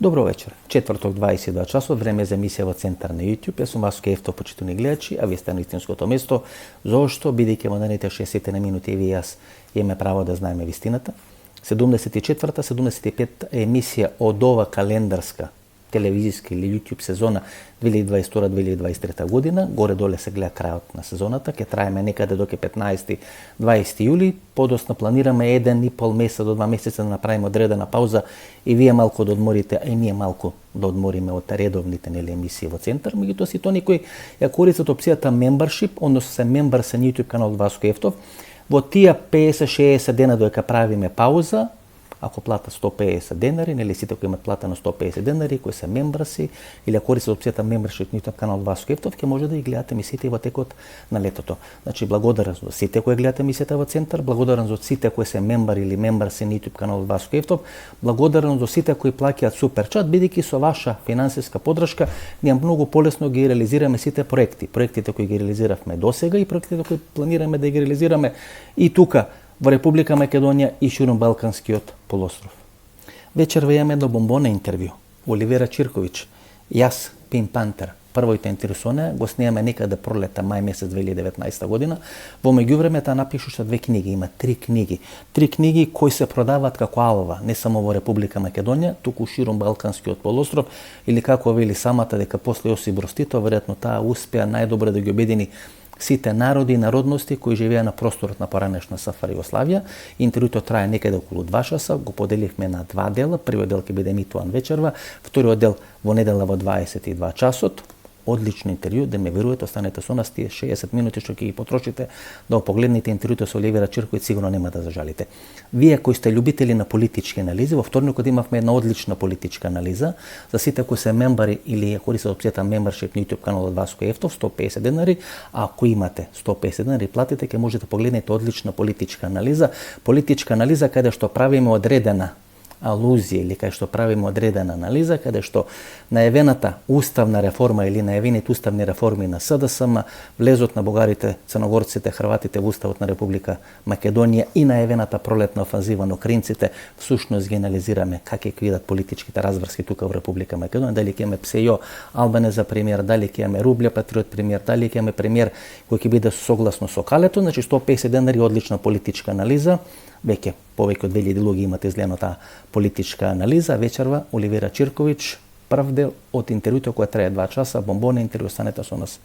Добро вечер. Четврток 22 часот, време за емисија во Центар на YouTube. Јас сум Васко Ефтов, почитувани гледачи, а вие сте на истинското место. Зошто, бидејќи во наредните 60 на минути и ви јас имаме право да знаеме вистината. 74-та, 75-та емисија од ова календарска телевизиска или YouTube сезона 2022-2023 година. Горе-доле се гледа крајот на сезоната. Ке траеме некаде до 15-20 јули. Подоцна планираме 1,5 месец до 2 месеца да направиме одредена пауза и вие малку да одморите, а и ние малку да одмориме од редовните емисии во Центар. Меѓутоа си тони кои ја користат опцијата membership, односно се мембар на YouTube канал Васко Ефтов, во тие 50-60 дена додека правиме пауза, ако плата 150 денари, нели сите кои имат плата на 150 денари, кои се мембраси, или ако користат опцијата membership на YouTube канал Васко Ефтов, ќе може да ги гледате емисиите во текот на летото. Значи, благодарен за сите кои гледате емисијата во Центар, благодарен за сите кои се мембари или мембраси на YouTube канал Васко Ефтов, благодарен за сите кои плаќаат суперчат, бидејќи со ваша финансиска поддршка ние многу полесно ги реализираме сите проекти. Проектите кои ги реализиравме досега и проектите кои планираме да ги реализираме и тука во Република Македонија и ширум Балканскиот полуостров. Вечер имаме едно бомбона интервју. Оливера Чирковиќ, јас, Pink Panther. Првојте интересоне го снимаме некаде пролета, мај месец 2019 година. Во меѓувреме таа напишуша 2 книги, има 3 книги. 3 книги кои се продаваат како алова, не само во Република Македонија, туку ширум Балканскиот полуостров, или како вели самата дека после Јосип Брз Тито, веројатно таа успеа најдобро да ги обедини сите народи и народности кои живеа на просторот на поранешна СФР Југославија. Интервјуто трае некаде околу 2 часа, го поделивме на 2 дела. Првиот дел ќе биде емитуван вечерва, вториот дел во недела во 22 часот. Одлично интервју, да ме верувате, останете со нас, тие 60 минути што ќе ги потрошите да погледнете интервјуто со Оливера Чирковиќ, сигурно нема да зажалите. Вие кои сте љубители на политички анализи, во вторникот имавме една одлична политичка анализа за сите кои се мембари или ја користат опцијата membership на YouTube каналот Васко Ефтов, 150 денари, а ако имате 150 денари платите, ќе можете да погледнете одлична политичка анализа каде што правиме одредена алузија или кај што правиме одредена анализа, каде што најавената уставна реформа или најавените уставни реформи на СДСМ, влезот на бугарите, црногорците, хрватите во уставот на Република Македонија и најавената пролетна офанзива на украинците, всушност ги анализираме как ќе видат политичките разврски тука во Република Македонија, дали ќе имаме Псејо Албане за премиер, дали ќе имаме Рублја Патриот премиер, дали ќе имаме премиер кој ќе биде согласно со калето, значи 150 денари одлична политичка анализа. Веќе повеќе од 2000 луѓе имате изгледано таа политичка анализа. Вечерва Оливера Чирковиќ, прв дел од интервјуто кој трае 2 часа, бомбона интервју, останете со нас,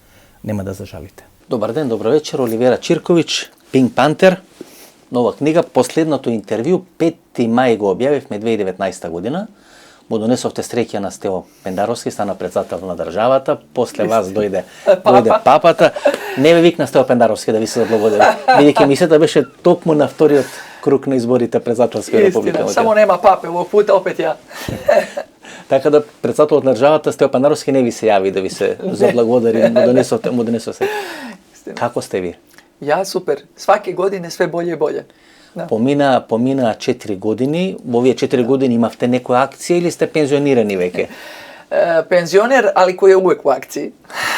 нема да зажалите. Добар ден, добро вечер, Оливера Чирковиќ, Pink Panther, нова книга, последното интервју 5 мај го објавивме 2019 година. Му донесовте среќа на Стево Пендаровски, стана председател на државата, после вас дојде папата. Не ве викна Стево Пендаровски да ви се заблагодари, бидејќи мисията беше токму на вториот круг на изборите председателски Република Македонија. Само нема папе, овој пат опет ја. Така да председателот на државата Стево Пендаровски не ви се јави да ви се заблагодари, му донесовте. Како сте ви? Ја супер. Сваке године све болje и болje. Да. Помина 4 години, во овие 4 години имавте некоја акција или сте пензионирани веќе? Пензионер, али кој е увек во акции.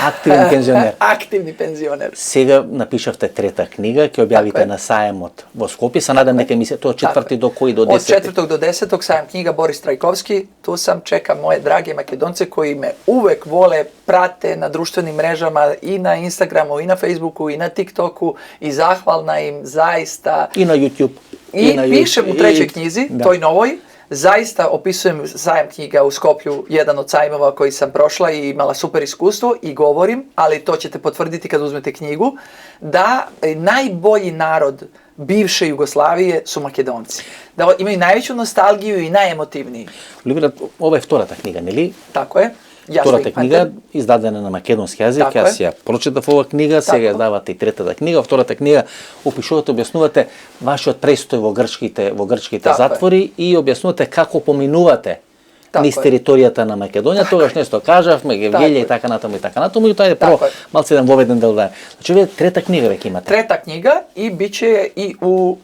Активен пензионер. Активни пензионер. Сега напишавте 3-та книга, ќе објавите на саемот во Скопје. Се надам дека емисија тоа од 4 до кој до 10? Од 4 до 10 саем книга Борис Трајковски. Ту сам чекам моje драги македонци кои ме увек воле, прате на друштвени мрежама и на Инстаграму, и на Фејсбуку, и на ТикТоку, и захвална им заиста. И на YouTube. И пишем у треќој книзи, тој новој. Заиста описуjem сајам книга у Скопју, еден од сајмова кои сам прошла и имала супер искуство и говорим, али то ćete потврдити кога узмете книгу, да најбољи народ бивше Југославије су македонци. Да имају највеќу носталгију и најемотивнiji. Оливера, ова е втората книга, нели? Тако е. Втората книга издадена на македонски јазик, јас ја прочитав оваа книга, сега издавате и третата книга. Втората книга опишувате, објаснувате вашиот престој во грчките затвори и објаснувате како поминувате низ територијата на Македонија. Тогаш нешто кажавме, Гевгелија и така натаму, и тоа е прво малце еден воведен дел да. Значи вие трета книга веќе имате. Трета книга и биче и у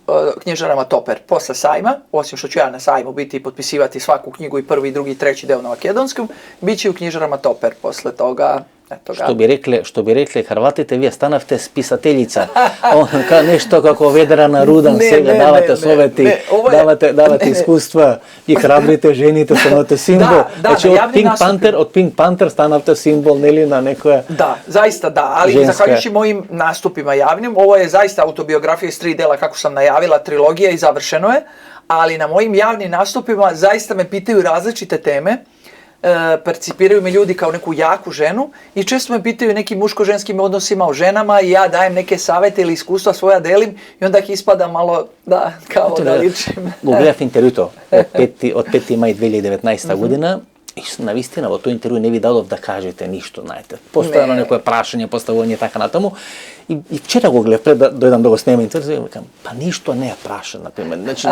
книжарама Топер после сајма, осим што ќе ја на сајму бити и потписивати сваку книгу и први, и други, и трети дел на македонском, биче у книжарама Топер после тога Eto ga. Što bi rekli Hrvatite, vi stanavte spisateljica. Kao nešto kako vedrana rudan, svega davate soveti, davate iskustva i hrabrite, ženite, stanavate simbol. Znači od Pink Panther stanavte simbol, neli na nekoja Da, zaista da, ali zahvaljujući mojim nastupima javnim, ovo je zaista autobiografija iz 3 dela, kako sam najavila, trilogija i završeno je, ali na mojim javnim nastupima zaista me pitaju različite teme, percipiraju me ljudi kao neku jaku ženu i često me pitaju nekim muško-ženskim odnosima o ženama i ja dajem neke savete ili iskustva svoja delim i onda ih ispada malo da, kao da ličim. Gledав интервјуто od 5. maj 2019 година и навистина во тој интервју не ви дадов да кажете ништо, знаете. Постојано некое прашање, поставување така натаму. И вчера го гледав пред да дојдам да го снимам интервју, викам, па ништо не е прашан, например. Значи,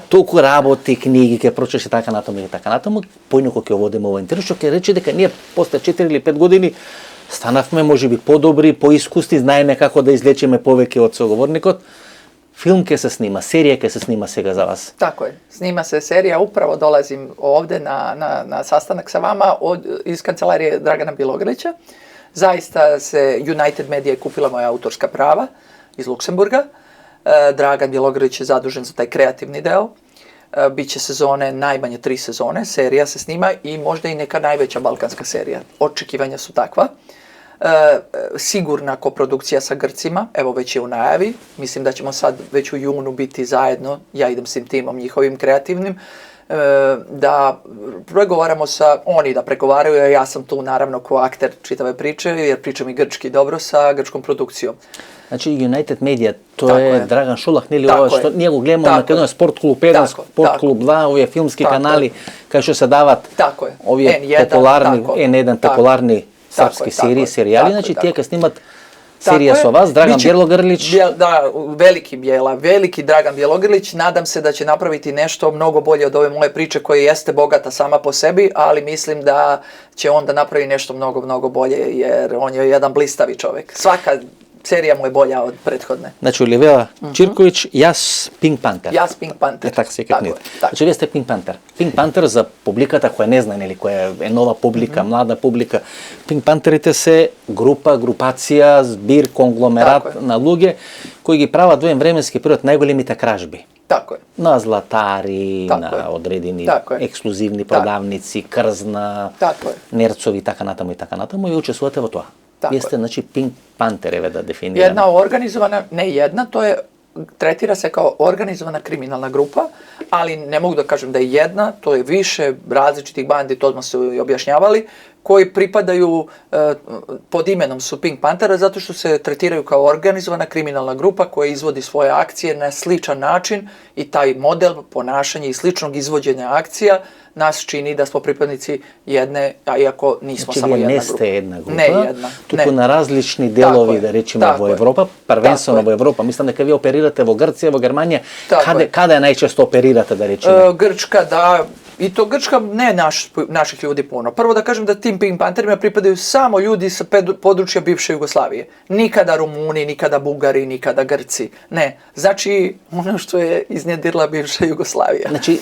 толку работи, книги, ке прочеше така натаму и така натаму, поинаку ќе водиме ова интервју, што ќе рече дека ние после 4 или 5 години станавме можеби подобри, поискусни, знаеме како да излечиме повеќе од соговорникот. Film ќе se snima, serija ќе se snima сега za vas. Tako je, snima se serija, upravo dolazim ovde na sastanak sa vama iz kancelarije Dragana Bjelogrlića. Zaista se United Media je kupila moja autorska prava iz Luksemburga. Dragan Bjelogrlić je zadužen za taj kreativni deo. Biće sezone, najmanje 3 sezone, serija se snima i možda i neka najveća balkanska serija. Očekivanja su takva. Sigurna koprodukcija sa Grcima, evo već je u najavi, mislim da ćemo sad već u junu biti zajedno, ja idem s tim timom njihovim kreativnim, da pregovaramo sa, oni da pregovaraju, a ja sam tu naravno ko akter čitave priče, jer pričam i grčki dobro sa grčkom produkcijom. Znači United Media, to je Dragan Šulak, neli ovo što nije го гледamo на едно спорт клуб 1, спорт клуб 2, овие филмски канали, кај што се дават овие популарни, N1 популарни srpski serijali, znači tije kad snimat serija sa vas, Dragan Bjelogrlić. Da, veliki Dragan Bjelogrlić, nadam se da će napraviti nešto mnogo bolje od ove moje priče koja jeste bogata sama po sebi, ali mislim da će on da napravi nešto mnogo bolje, jer on je jedan blistavi čovjek. Svaka serija mu je bolja od prethodne. Znači, Olivera Čirković, Јас Pink Panther. Јас Pink Panther. Така се кај книгата. Значи, вие сте Pink Panther. Pink Panther за публиката која не знае, нели, која е нова публика, млада публика. Pink Pantherите се групација, збир, конгломерат на луѓе кои ги прават во еден временски период најголемите кражби. Тако е. На златари, на одредени ексклузивни продавници, крзна, нерцови, така натаму и учествувате во тоа. Вие сте, значи, Pink Panther, да дефинираме. Jedna organizovana, ne jedna, to je, tretira se kao organizovana kriminalna grupa, ali ne mogu da kažem da je jedna, to je više različitih bandi, to smo se i objašnjavali, koji pripadaju, pod imenom su Pink Panthera, zato što se tretiraju kao organizovana kriminalna grupa koja izvodi svoje akcije na sličan način i taj model ponašanja i sličnog izvođenja akcija nas čini da smo pripadnici jedne, a iako nismo samo jedna grupa. Znači vi ne ste jedna grupa, ne jedna, туку на различни делови, да речеме, во Европа, првенствено во Европа. Мислам дека вие оперирате во Грција, во Германија. Каде најчесто оперирате, да речеме? Grčka, da. I to Grčka, ne naših ljudi puno. Prvo da kažem da tim Pink Pantherima pripadaju samo ljudi sa područja bivše Jugoslavije. Nikada Rumuni, nikada Bugari, nikada Grci. Ne. Znači, ono što je iznjedirila bivša Jugoslavija. Znači,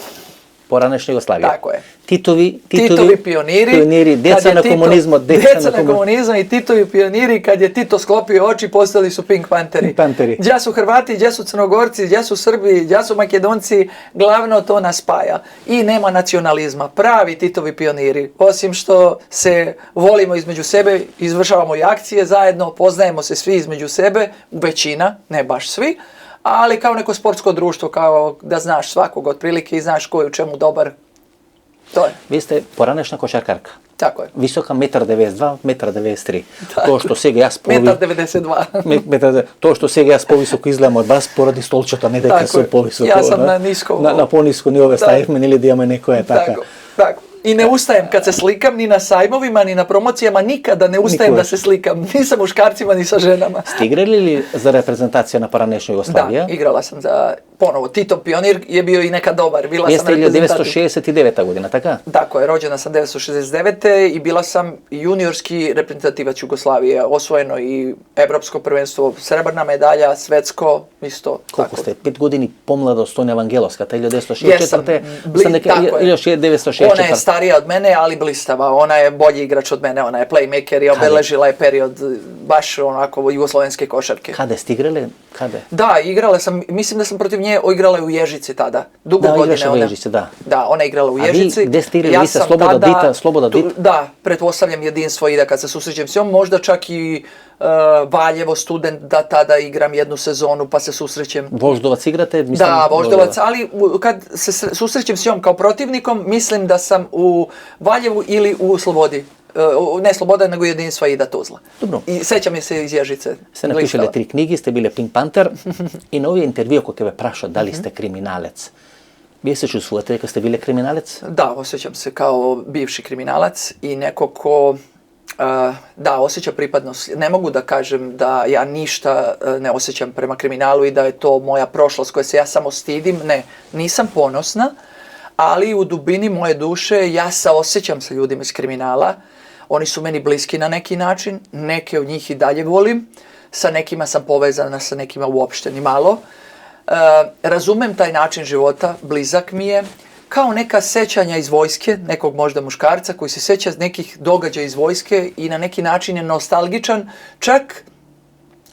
поранешна Југославија. Тако е. Титови пионири, деца на комунизмот, деца на комунизам и Titovi pioniri, kad je Tito sklopio oči, postali su Pink Pantheri. Gdje su Hrvati, gdje su Crnogorci, gdje su Srbi, gdje su Makedonci, glavno to nas spaja. I nema nacionalizma, pravi Titovi pioniri. Osim što se volimo između sebe, izvršavamo i akcije zajedno, poznajemo se svi između sebe, većina, ne baš svi, ali kao neko sportsko društvo, kao da znaš svakog otprilike i znaš ko je u čemu dobar. To je. Vi ste poranešna košarkarka. Tako je. Visoka 1,92 m, 1,93 m. To što сега јас 1,92 m. To što сега јас повисоко изгледам од вас поради столчето, не дека сум повисоко. Јас сам на ниско. На пониско ни ове ставивме, или да имаме некоја така. Tako. I ne ustajem kad se slikam ni na sajmovima, ni na promocijama, nikada ne ustajem da se slikam, ni sa muškarcima, ni sa ženama. Ste igrali li za reprezentaciju na poranešnu Jugoslaviju? Da, igrala sam za ponovo, Tito pionir je bio i nekad dobar. Bila Jeste sam 1969. godina, taka? Tako je, rođena sam 1969. i bila sam juniorski reprezentativac Jugoslavije, osvojeno i evropsko prvenstvo, srebrna medalja, svetsko, isto. Koliko tako. ste? 5 godini pomlada od Stonja Evangelovska, ta 1964. Jesam, tako je. Još 1964. Ona je starija od mene, ali blistava. Ona je bolji igrač od mene, ona je playmaker i obeležila je period baš onako jugoslovenske košarke. Kada ste igrali? Kada? Da, igrala sam, mislim da sam protiv nje igrala u Ježici tada. Dugo godine igraš u Ježici, da. Da, ona je igrala u Ježici. A vi gde ste igrali? Vi ste Sloboda Dita? Da, pretpostavljam jedinstvo i da kad se susrećem s njom, možda čak i Valjevo student, da tada igram jednu sezonu pa se susrećem. Voždovac igrate? Mislim, da, Voždovac, ali kad se susrećem s njom kao protivnikom, mislim da sam u Valjevu ili u Slobodi. Ne Sloboda, nego jedinstva Ida Tuzla. Dobro. I sećam je se iz Ježice. Ste napišali 3 knjigi, ste bili Pink Panther i na ovaj intervju ko tebe prašao da li ste kriminalec. Vi se čustvujete kad ste bili kriminalec? Da, osjećam se kao bivši kriminalac i neko ko da, osjeća pripadnost. Ne mogu da kažem da ja ništa ne osjećam prema kriminalu i da je to moja prošlost koje se ja samo stidim. Ne, nisam ponosna, ali u dubini moje duše ja saosjećam sa ljudima iz kriminala. Oni su meni bliski na neki način, neke od njih i dalje volim, sa nekima sam povezana, sa nekima uopšte ni malo. Razumem taj način života, blizak mi je, kao neka sećanja iz vojske, nekog možda muškarca koji se seća nekih događaja iz vojske i na neki način je nostalgičan, čak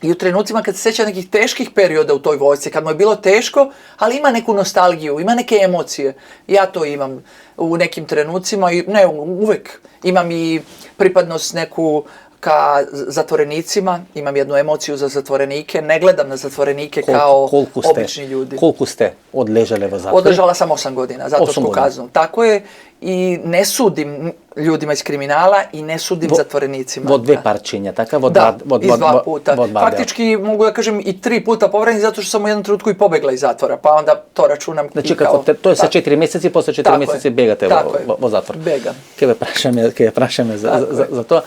i u trenucima kad se seća nekih teških perioda u toj vojsci, kad mu je bilo teško, ali ima neku nostalgiju, ima neke emocije. Ja to imam u nekim trenucima, i ne uvek. Imam i pripadnost neku ka zatvorenicima, imam jednu emociju za zatvorenike, ne gledam na zatvorenike kao obični ljudi. Koliko ste odležali u zatvoru? Odležala sam 8 godina, zatvorsku kaznu. Tako je, i ne sudim ljudima iz kriminala i ne sudim zatvorenicima. Vo dve parčinja, taka? Da, iz 2 puta. Faktički mogu da kažem i 3 puta povređen zato što sam u jednom trenutku i pobegla iz zatvora, pa onda to računam znači, i kao... to je sa 4 mjeseci, posle 4 mjeseci begate u zatvor. Begam. Kje prašame za to.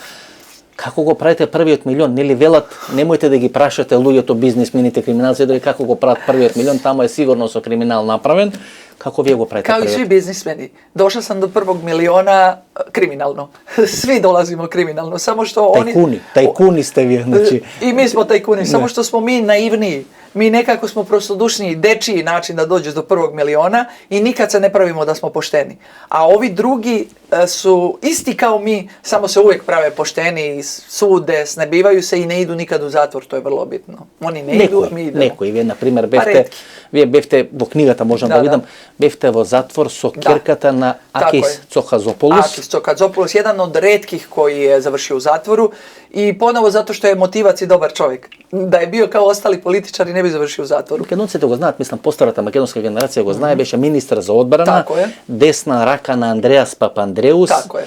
Kako го правите првиот милион? Нели велат, немојте да ги прашате луѓето, бизнисмените, криминалци, дали како го прават првиот милион, тамо е сигурно со криминал направен. Како вие го правите Kao i svi biznismeni. Došla sam do prvog miliona kriminalno. Svi dolazimo kriminalno, samo što oni... Tajkuni ste vi, znači... I mi smo tajkuni, samo što smo mi naivniji. Mi nekako smo prostodušniji, dečiji način da dođeš do prvog miliona i nikad se ne pravimo da smo pošteni. A ovi drugi su isti kao mi, samo se uvijek prave pošteni, sude, snebivaju se i ne idu nikad u zatvor, to je vrlo bitno. Oni ne idu, mi idemo. Некои, вие, например, бевте во книгата, можам да видам, бевте во затвор со кирката на Акис Цохазополус. Akis Цохазополус, jedan od retkih koji je završio u zatvoru i ponovo zato što je motivac i dobar čovjek. Da je bio kao ostali političari ne bi završio u zatvoru. Македонците го знаат, мислам, постарата македонска генерација го знае, беше министар за одбрана, десна рака на Андреас Папандреус. Така е.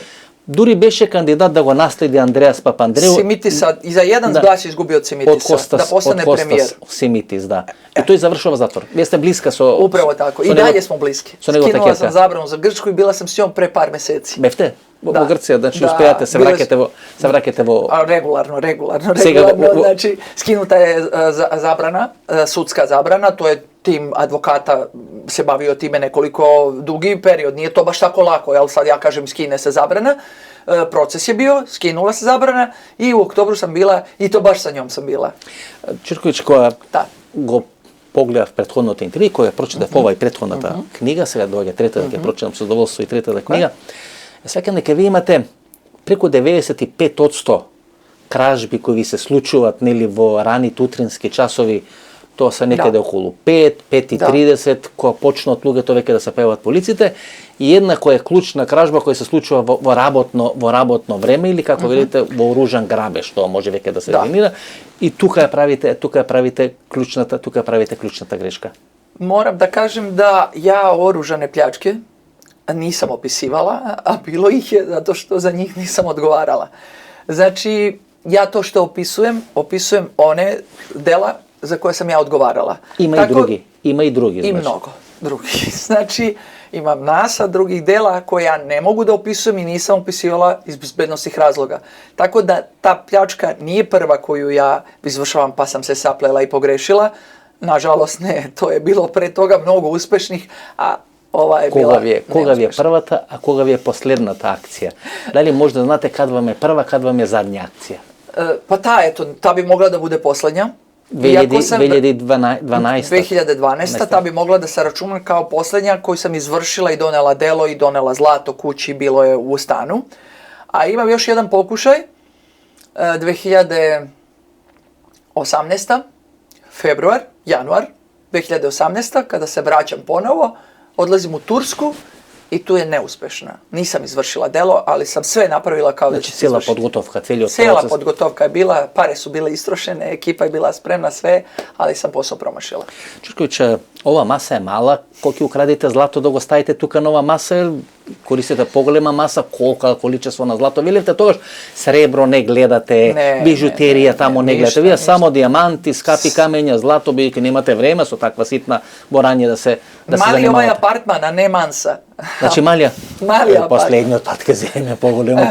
Дури беше кандидат да го наследи Андреас Папандреу. Симитиса, и за jedan глас изгубio od Simitisa, da postane premijer. Симитис, да. И тој завршува затвор. Вие сте блиска со... Upravo tako, i dalje smo bliski. Skinula sam zabranu za Grčku i bila sam s njom pre par meseci. Befte? Во Грција, значи успеате се враќате во... Regularno, znači skinuta je zabrana, sudska zabrana, to je tim advokata se bavio time nekoliko dugi period, nije to baš tako lako, jel sad ja kažem skine se zabrana, proces je bio, skinula se zabrana i u oktobru sam bila, i to baš sa njom sam bila. Čirković, koja го погледав претходното интервју, која прочитав ова и претходната книга, сега доаѓа третата, ќе прочитам со задоволство и третата книга. Свекам дека ви имате преку 95% кражби кои ви се случуваат, нели, во раните утрински часови, тоа се некаде околу 5:30, кога почнат луѓето веќе да се појават полиците, и една која е клучна кражба која се случува во работно време или како велите вооружан грабеж, тоа може веќе да се дефинира, и тука правите клучната грешка. Moram da kažem da ja oružane pljačke nisam opisivala, a bilo ih je zato što za njih nisam odgovarala. Znači, ja to što opisujem one dela za koje sam ja odgovarala. Ima i drugi. I mnogo drugih. Znači, imam masa drugih dela koje ja ne mogu da opisujem i nisam opisivala iz bezbednostnih razloga. Tako da ta pljačka nije prva koju ja izvršavam pa sam se saplela i pogrešila. Nažalost ne, to je bilo pre toga mnogo uspešnih, a ova je bila Koga je prvata, a koga je posljednata akcija? Da li možda znate kad vam je prva, kad vam je zadnja akcija? Pa ta bi mogla da bude poslednja. 2012. Ta bi mogla da se računa kao posljednja koju sam izvršila i donela delo i donela zlato kući, bilo je u stanu. A imam još jedan pokušaj, 2018. januar 2018. kada se vraćam ponovo, odlazim u Tursku i tu je neuspešna. Nisam izvršila delo, ali sam sve napravila kao da će se izvršiti. Cijela podgotovka, cijeli proces. Cijela podgotovka je bila, pare su bile istrošene, ekipa je bila spremna, sve, ali sam posao promašila. Čurković, ova masa je mala, koliko ukradite zlato dok stavite tuka nova masa, jer koristite pogolema masa, kolika količestvo na zlato, vidite toga srebro ne gledate, bižuterija tamo ne gledate, vi samo dijamanti, skapi kamenja, zlato, vidite, nemate vreme, su takva sitna boranje da se Mali ovaj apartman, a ne mansa. Znači Malja, posljednje otpadke zemlje pogledamo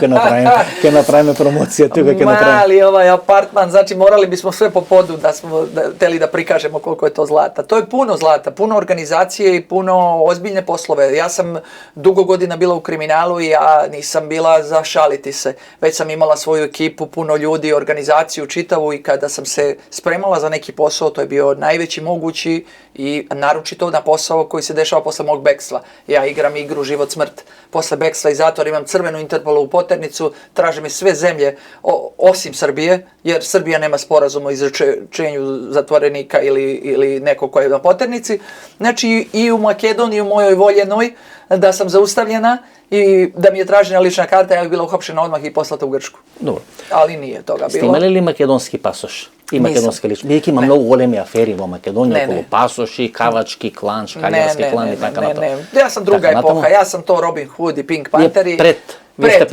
kad napravimo promocije toga. Mali ovaj apartman, znači morali bismo sve po podu da smo htjeli da prikažemo koliko je to zlata. To je puno zlata, puno organizacije i puno ozbiljne poslove. Ja sam dugo godina bila u kriminalu i ja nisam bila za šaliti se. Već sam imala svoju ekipu, puno ljudi, organizaciju čitavu i kada sam se spremala za neki posao, to je bio najveći mogući i naročito na posao koji se dešava posle mog bekstva. Ja igram igru život smrt. Posle bekstva iz zatvora imam crvenu Interpolovu poternicu, traže mi sve zemlje osim Srbije, jer Srbija nema sporazum o izručenju zatvorenika ili nekog koji je na poternici. Znači i u Makedoniji, u mojoj voljenoj, da sam zaustavljena i da mi je tražena lična karta, ja bih bila uhapšena odmah i poslata u Grčku. Dobro. Ali nije toga bilo. Ste imali li makedonski pasoš? I makedonske lične. Vidite, ima mnogo goleme aferi u Makedoniji, okolo pasoši, kavački klan, škaljarski klan i tako na to. Ja sam druga epoha, ja sam to Robin Hood i Pink Pantheri. Pred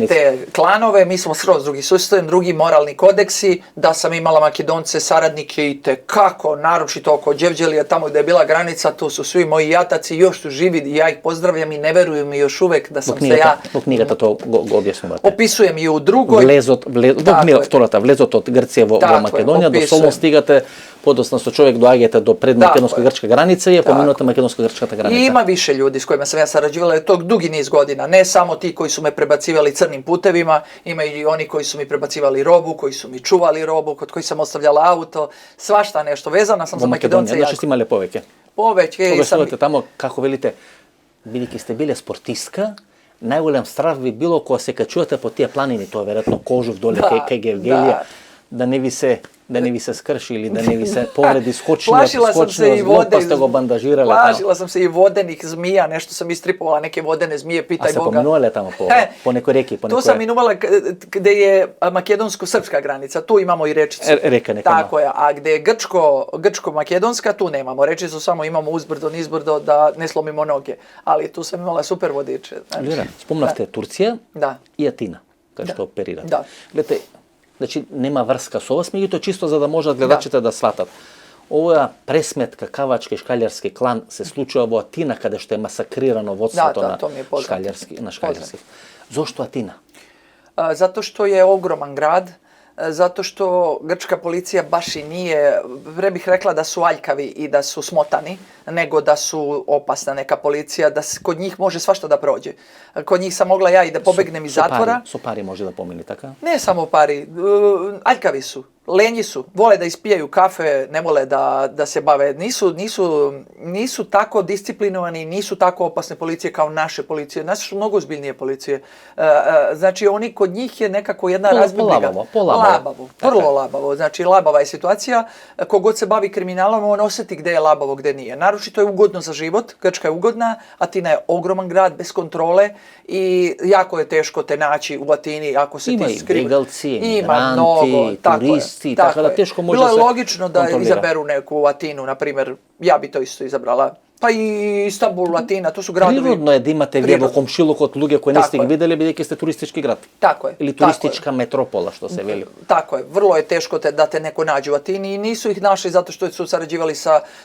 te klanove, mi smo skroz drugi sustav, drugi moralni kodeksi, da sam imala Makedonce, saradnike i tekako, naročito oko Đevđelija, tamo gde je bila granica, tu su svi moji jataci, još su živi i ja ih pozdravljam i ne veruju mi još uvek da sam se ja... Dok knjigata to objašnjavate. Opisujem i u drugoj... Vlezot od Grcije vo Makedonija, do Solon stigate, podosno su čovjek doagete do predmakedonsko-grčke granice, je pomenuta makedonsko-grčka granica. I ima više ljudi s kojima sam ja sarađivala, to dugi niz godina, ne samo ti koji su me prebacivali crnim putevima, ima i oni koji su mi prebacivali robu, koji su mi čuvali robu, kod koji sam ostavljala auto, svašta nešto, vezana sam za Makedonce jako. Znači ste imali poveke? Poveke i sam... Tamo, kako velite, vidite ste bile sportistka, najvoljem strah bi bilo ko se kad čujete po tije planini, to je vjerojatno Kožuh dole kaj Gevgelija, da ne vi se skrši ili da ne vi se povredi skočilo zbog pa ste go bandažirali. Plašila sam se i vodenih zmija, nešto sam istripovala, neke vodene zmije, pitaj Boga. A se pominuvali tamo po nekoj reki? To sam minuvala gde je makedonsko-srpska granica, tu imamo i rečicu. Reka neka. Tako je, a gde je grčko-makedonska, tu nemamo rečicu, samo imamo uzbrdo, nizbrdo da ne slomimo noge. Ali tu sam imala super vodiče. Spomnavte Turcija i Atina, kad što operirate. Gledajte, znači nema vrska s ova smigi, to je čisto za da možda gledačite da shvatate. Ova presmetka kavački škaljarski klan se slučuje u Atina kada što je masakrirano vodstvo na škaljarskih. Zašto Atina? Zato što je ogroman grad, zato što grčka policija baš i nije, pre bih rekla da su aljkavi i da su smotani, nego da su opasna neka policija, da kod njih može svašta da prođe. Kod njih sam mogla ja i da pobegnem iz zatvora. Su pari može da pomeni, tako? Ne samo pari, aljkavi su, lenji su, vole da ispijaju kafe, ne vole da se bave, nisu tako disciplinovani, nisu tako opasne policije kao naše policije. Naše su mnogo ozbiljnije policije. Znači oni kod njih je nekako jedna razbibliga. Vrlo labavo. Znači labava je situacija. Kogod se bavi kriminalom, on osjeti gde je labavo, gde nije. Naročito je ugodno za život, Grčka je ugodna, Atina je ogroman grad bez kontrole i jako je teško te naći u Atini ako se ti skriva. Ima i begalci, emigranti, turisti, tako da teško može se kontrolira. Bilo je logično da izaberu neku Atinu, na primjer, ja bi to isto izabrala. Pa i Istanbul, Atina, to su gradovi... Prirodno je da imate vjevo komšiluk od luge koje niste ih vidjeli, vidjeti ste turistički grad. Tako je. Ili turistička metropola, što se veli. Tako je. Vrlo je teško da te neko nađe u Atini i nisu ih našli zato što su sarađivali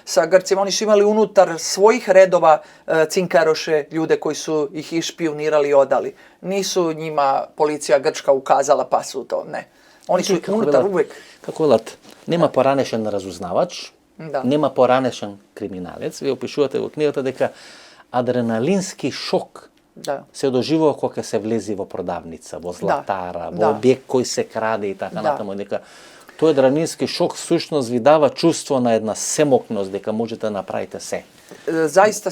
sa Grcima. Oni su imali unutar svojih redova cinkaroše, ljude koji su ih išpionirali i odali. Nisu njima policija grčka ukazala pa su to, ne. Oni su unutar uvijek. Kako velat, nema poranešen razuznavač, Нема поранешен криминалец. Ви опишувате во книгата дека адреналински шок се доживува кога се влези во продавница, во златара, во објект кој се краде и така натаму, дека тој адреналински шок всушност ви дава чувство на една семокност дека можете да направите се. Заиста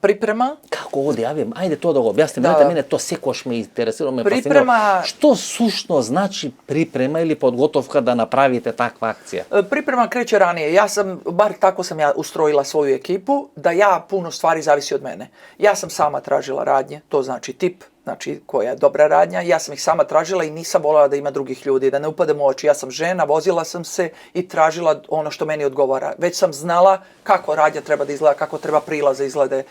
припрема. Како оди, ајде тоа да го објасним, мене тоа секогаш ме интересира, ме фасцинира. Што сушно значи припрема или подготовка да направите таква акција? Priprema kreće ranije. Ja sam, bar tako sam ja ustrojila svoju ekipu, da ja puno stvari zavisi od mene. Ja sam sama tražila radnje, to znači tip, znači koja je dobra radnja. Ja sam ih sama tražila i nisam voljela da ima drugih ljudi, da ne upadem u oči. Ja sam žena, vozila sam se i tražila ono što meni odgovara. Već sam znala kako radnja treba da izgleda, kako treba prilaze izglede.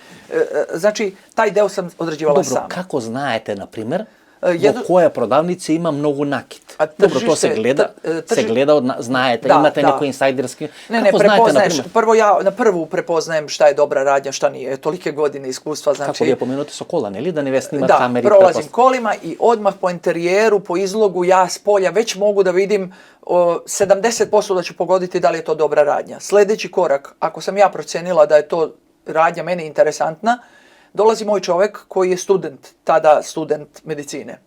Znači, taj deo sam određivala sama. Dobro, kako знаете, на пример, во која продавница има многу накид? Добро, тоа се гледа, знаете, имате некој инсайдерски. Не, prepoznaješ. Prvo ja na prvu prepoznajem šta je dobra radnja, šta nije. Tolike godine iskustva, znači. Kako vi pomenuti sa kola, neli? Da ne snimat kameri. Da, prolazim kolima i odmah po interijeru, po izlogu, ja s polja već mogu da vidim 70% da ću pogoditi da li je to dobra radnja. Sljedeći korak, ako sam ja procenila da je to radnja meni interesantna, dolazi moj čovjek koji je tada student medicine.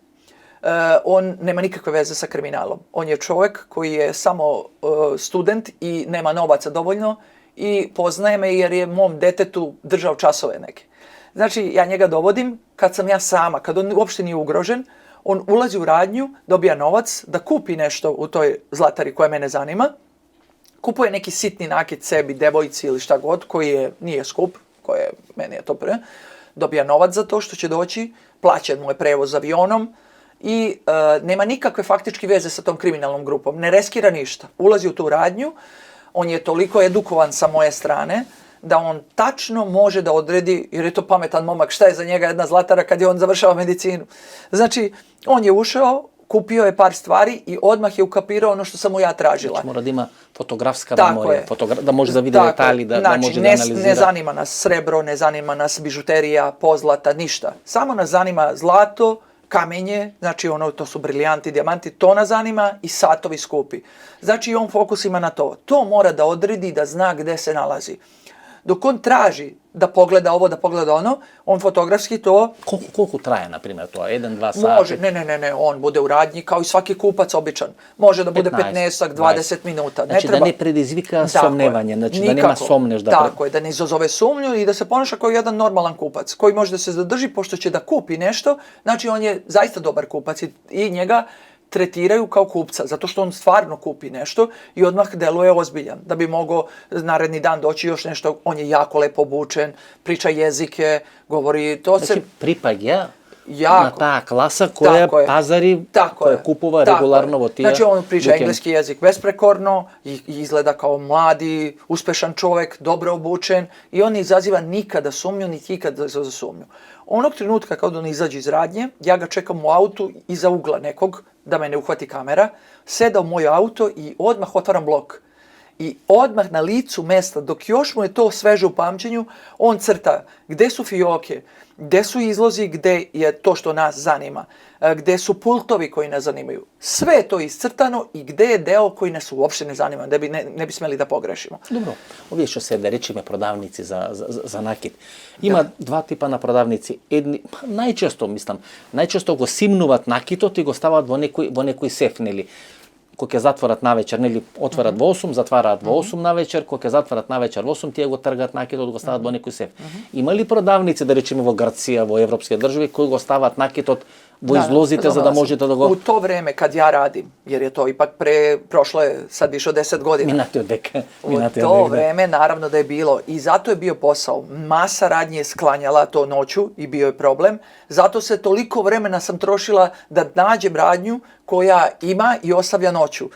On nema nikakve veze sa kriminalom. On je čovjek koji je samo student i nema novaca dovoljno i poznaje me jer je mom detetu držao časove neke. Znači, ja njega dovodim kad sam ja sama, kad on uopšte nije ugrožen, on ulazi u radnju, dobija novac da kupi nešto u toj zlatari koja mene zanima, kupuje neki sitni nakit sebi, devojci ili šta god, koji nije skup, meni je to prve, dobija novac za to što će doći, plaća mu je prevoz avionom i nema nikakve faktički veze sa tom kriminalnom grupom. Ne riskira ništa. Ulazi u tu radnju, on je toliko edukovan sa moje strane da on tačno može da odredi, jer je to pametan momak, šta je za njega jedna zlatara kad je on završava medicinu. Znači, on je ušao, kupio je par stvari i odmah je ukapirao ono što sam mu ja tražila. Znači mora da ima fotografska memorija, da može da vidi detalji, da može da analizira. Ne zanima nas srebro, ne zanima nas bižuterija, pozlata, ništa. Samo nas zanima zlato, kamenje, znači to su briljanti, dijamanti, to nas zanima i satovi skupi. Znači on fokus ima na to. To mora da odredi, da zna gde se nalazi. Dok on traži da pogleda ovo, da pogleda ono, on fotografski to... Koliko traje, na primjer, to? 1-2 sata? Može, ne, on bude u radnji kao i svaki kupac običan. Može da bude 15-20 minuta. Znači da ne predizvika somnevanje, znači da nema somneš. Tako je, da ne izazove sumnju i da se ponaša kao jedan normalan kupac, koji može da se zadrži pošto će da kupi nešto, znači on je zaista dobar kupac i njega tretiraju kao kupca, zato što on stvarno kupi nešto i odmah deluje ozbiljan. Da bi mogao naredni dan doći još nešto, on je jako lepo obučen, priča jezike, govori, to znači, pripagja na ta klasa koja pazari, koja kupува regularno vo tija. Znači on priča engleski jezik besprekorno, i izgleda kao mladi, uspešan čovjek, dobro obučen i on ne izaziva nikada sumnju, niti ikada za sumnju. Onog trenutka kad on izađe iz radnje, ja ga čekam u autu iza ugla nekog, da me ne uhvati kamera, seda u moj auto i odmah otvaram blok. I odmah na licu mesta, dok još mu je to sveže u pamćenju, on crta gde su fioke, gde su izlozi, gde je to što nas zanima, gde su pultovi koji nas zanimaju. Sve je to iscrtano i gde je deo koji nas uopšte ne zanima, da bi ne bi smeli da pogrešimo. Dobro, ovdje što se da rečime prodavnici za nakit. Ima dva tipa na prodavnici. Едни, најчесто го симнуваат накитот и го ставаат во некој сеф, нели? Кога ќе затворат навечер, нели, отварат во 8, затвараат во 8 навечер, кога ќе затварат навечер во 8, тие го тргаат накитот, го стават во некој сеф. Има ли продавници, да речеме во Грција, во европски држави, кои го ставаат накитот во излозите за да можете да го... U to vreme kad ja radim, jer je to ipak prošlo je sad više od 10 godina. Minati od veka. U to vreme naravno da je bilo i zato je bio posao. Masa radnje je sklanjala to noću i bio je problem. Zato se toliko vremena sam trošila da nađem radnju koja ima i ostavlja noću.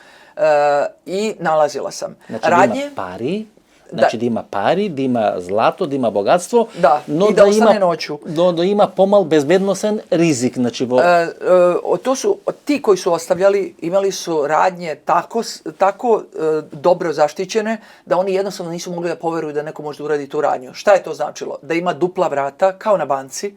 I nalazila sam. Znači radnje, da ima pari, znači da ima pari, da ima zlato, da ima bogatstvo, no i da ostane noću. Da ima pomal bezbednosен rizik. Znači to su, ti koji su ostavljali, imali su radnje tako dobro zaštićene da oni jednostavno nisu mogli da poveruju da neko može da uradi tu radnju. Šta je to značilo? Da ima dupla vrata, kao na banci,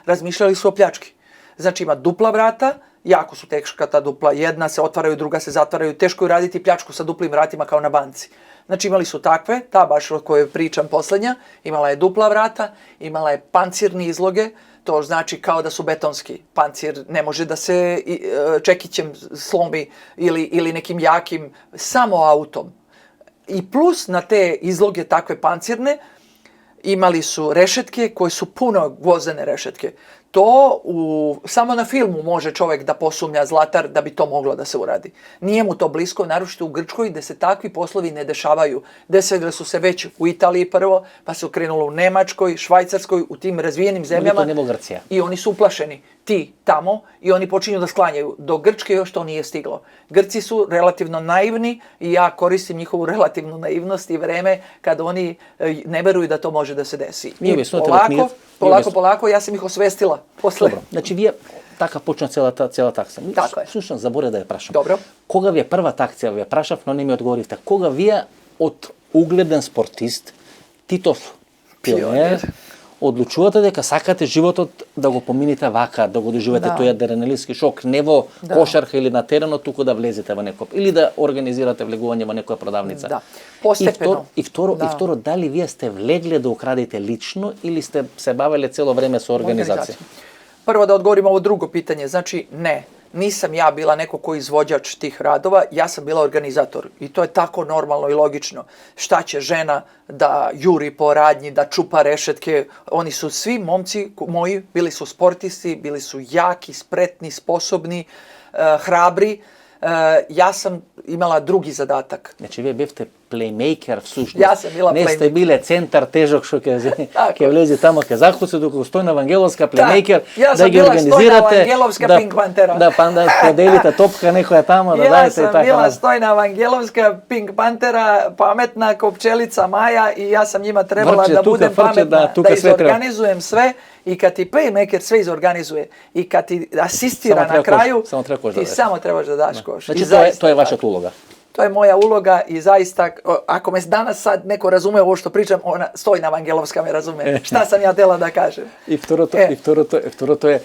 razmišljali su o pljački. Znači ima dupla vrata, jako su teška ta dupla, jedna se otvaraju, druga se zatvaraju, teško je raditi pljačku sa duplim vratima kao na banci. Znači imali su takve, ta baš o kojoj pričam posljednja, imala je dupla vrata, imala je pancirni izloge, to znači kao da su betonski. Pancir ne može da se čekićem slomi ili nekim jakim, samo autom. I plus na te izloge takve pancirne imali su rešetke koje su puno gvozdene rešetke. To samo na filmu može čovjek da posumnja Zlatar da bi to moglo da se uradi. Nije mu to blisko, naročito u Grčkoj gdje se takvi poslovi ne dešavaju. Desili su se već u Italiji prvo, pa se krenulo u Nemačkoj, Švajcarskoj, u tim razvijenim zemljama. I oni su uplašeni, ti tamo, i oni počinju da sklanjaju. Do Grčke još to nije stiglo. Grci su relativno naivni i ja koristim njihovu relativnu naivnost i vreme kad oni ne veruju da to može da se desi. Polako, ja sam ih osvestila. Posle. Dobro, znači vi така почна целата акција. Така е. Слушам, заборев да ја прашам. Добро. Кога ви е првата акција, ви ја прашав, но не ми одговоривте. Кога вие од угледен спортист, Титов пионер, одлучувате дека сакате животот да го помините вака, да го доживете тој адреналински шок, не во кошарка или на теренот, туку да влезете во некој, или да организирате влегување во некоја продавница. Да. Постепено. И второ, дали вие сте влегле да украдите лично или сте се бавеле цело време со организација? Prvo da odgovorim ovo drugo pitanje, znači ne, nisam ja bila neko ko izvođač tih radova, ja sam bila organizator i to je tako normalno i logično. Šta će žena da juri po radnji, da čupa rešetke, oni su svi momci moji, bili su sportisti, bili su jaki, spretni, sposobni, hrabri. Ja sam imala drugi zadatak. Значи вие бевте плеймейкер всушност. Ја сам била плеймейкер. Не сте биле центар тежок што ќе влезе тамо, ќе захуси докато Стојна Вангеловска плеймейкер, да ги организирате, да поделите топка некоја тамо, да дајете така. Ја сам била Стојна Вангеловска, Пинк Пантера, паметна ко пчелица Маја и јас сам njima trebala da budem pametna, da izorganizujem sve i kad ti playmaker sve izorganizuje i kad ti asistira na kraju, ti samo trebaš da daš koš. Znači to je vaša uloga. To je moja uloga i zaista, ako me danas sad neko razume ovo što pričam, ona Stojna Vangelovska me razume. Šta sam ja htjela da kažem? I второто е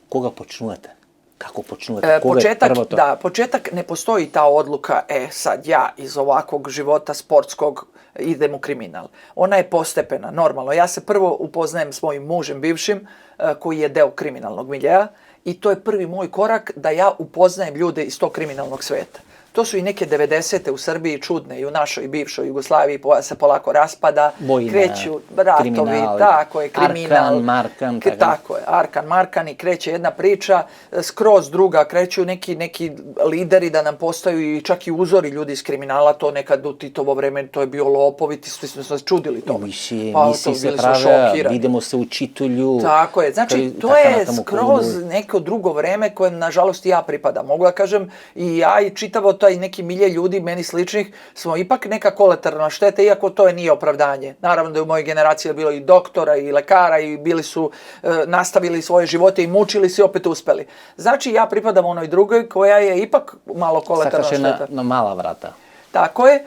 кога почнувате? Kako počnuvate? Početak ne postoji ta odluka, sad ja iz ovakvog života sportskog idem u kriminal. Ona je postepena, normalno. Ja se prvo upoznajem s mojim mužem bivšim, koji je deo kriminalnog miljea, i to je prvi moj korak da ja upoznajem ljude iz tog kriminalnog sveta. To su i neke 90. u Srbiji čudne i u našoj bivšoj Jugoslaviji se polako raspada, kreću ratovi, tako je, kriminal, Arkan, Markan i kreće jedna priča, skroz druga, kreću neki lideri da nam postaju i čak i uzori ljudi iz kriminala, to nekad u Titovo vreme, to je bio lopovi, svi smo se čudili tome. Misi se prave, vidimo se učitelju. Tako je, znači to je skroz neko drugo vreme kojem nažalost i ja pripadam. Mogu da kažem i ja i čitavo taj neki milje ljudi, meni sličnih, smo ipak neka kolateralna šteta, iako to nije opravdanje. Naravno da je u mojoj generaciji bilo i doktora i lekara i bili su, nastavili svoje živote i mučili se i opet uspeli. Znači ja pripadam onoj drugoj koja je ipak malo kolateralna šteta. Sakaše na mala vrata. Tako je.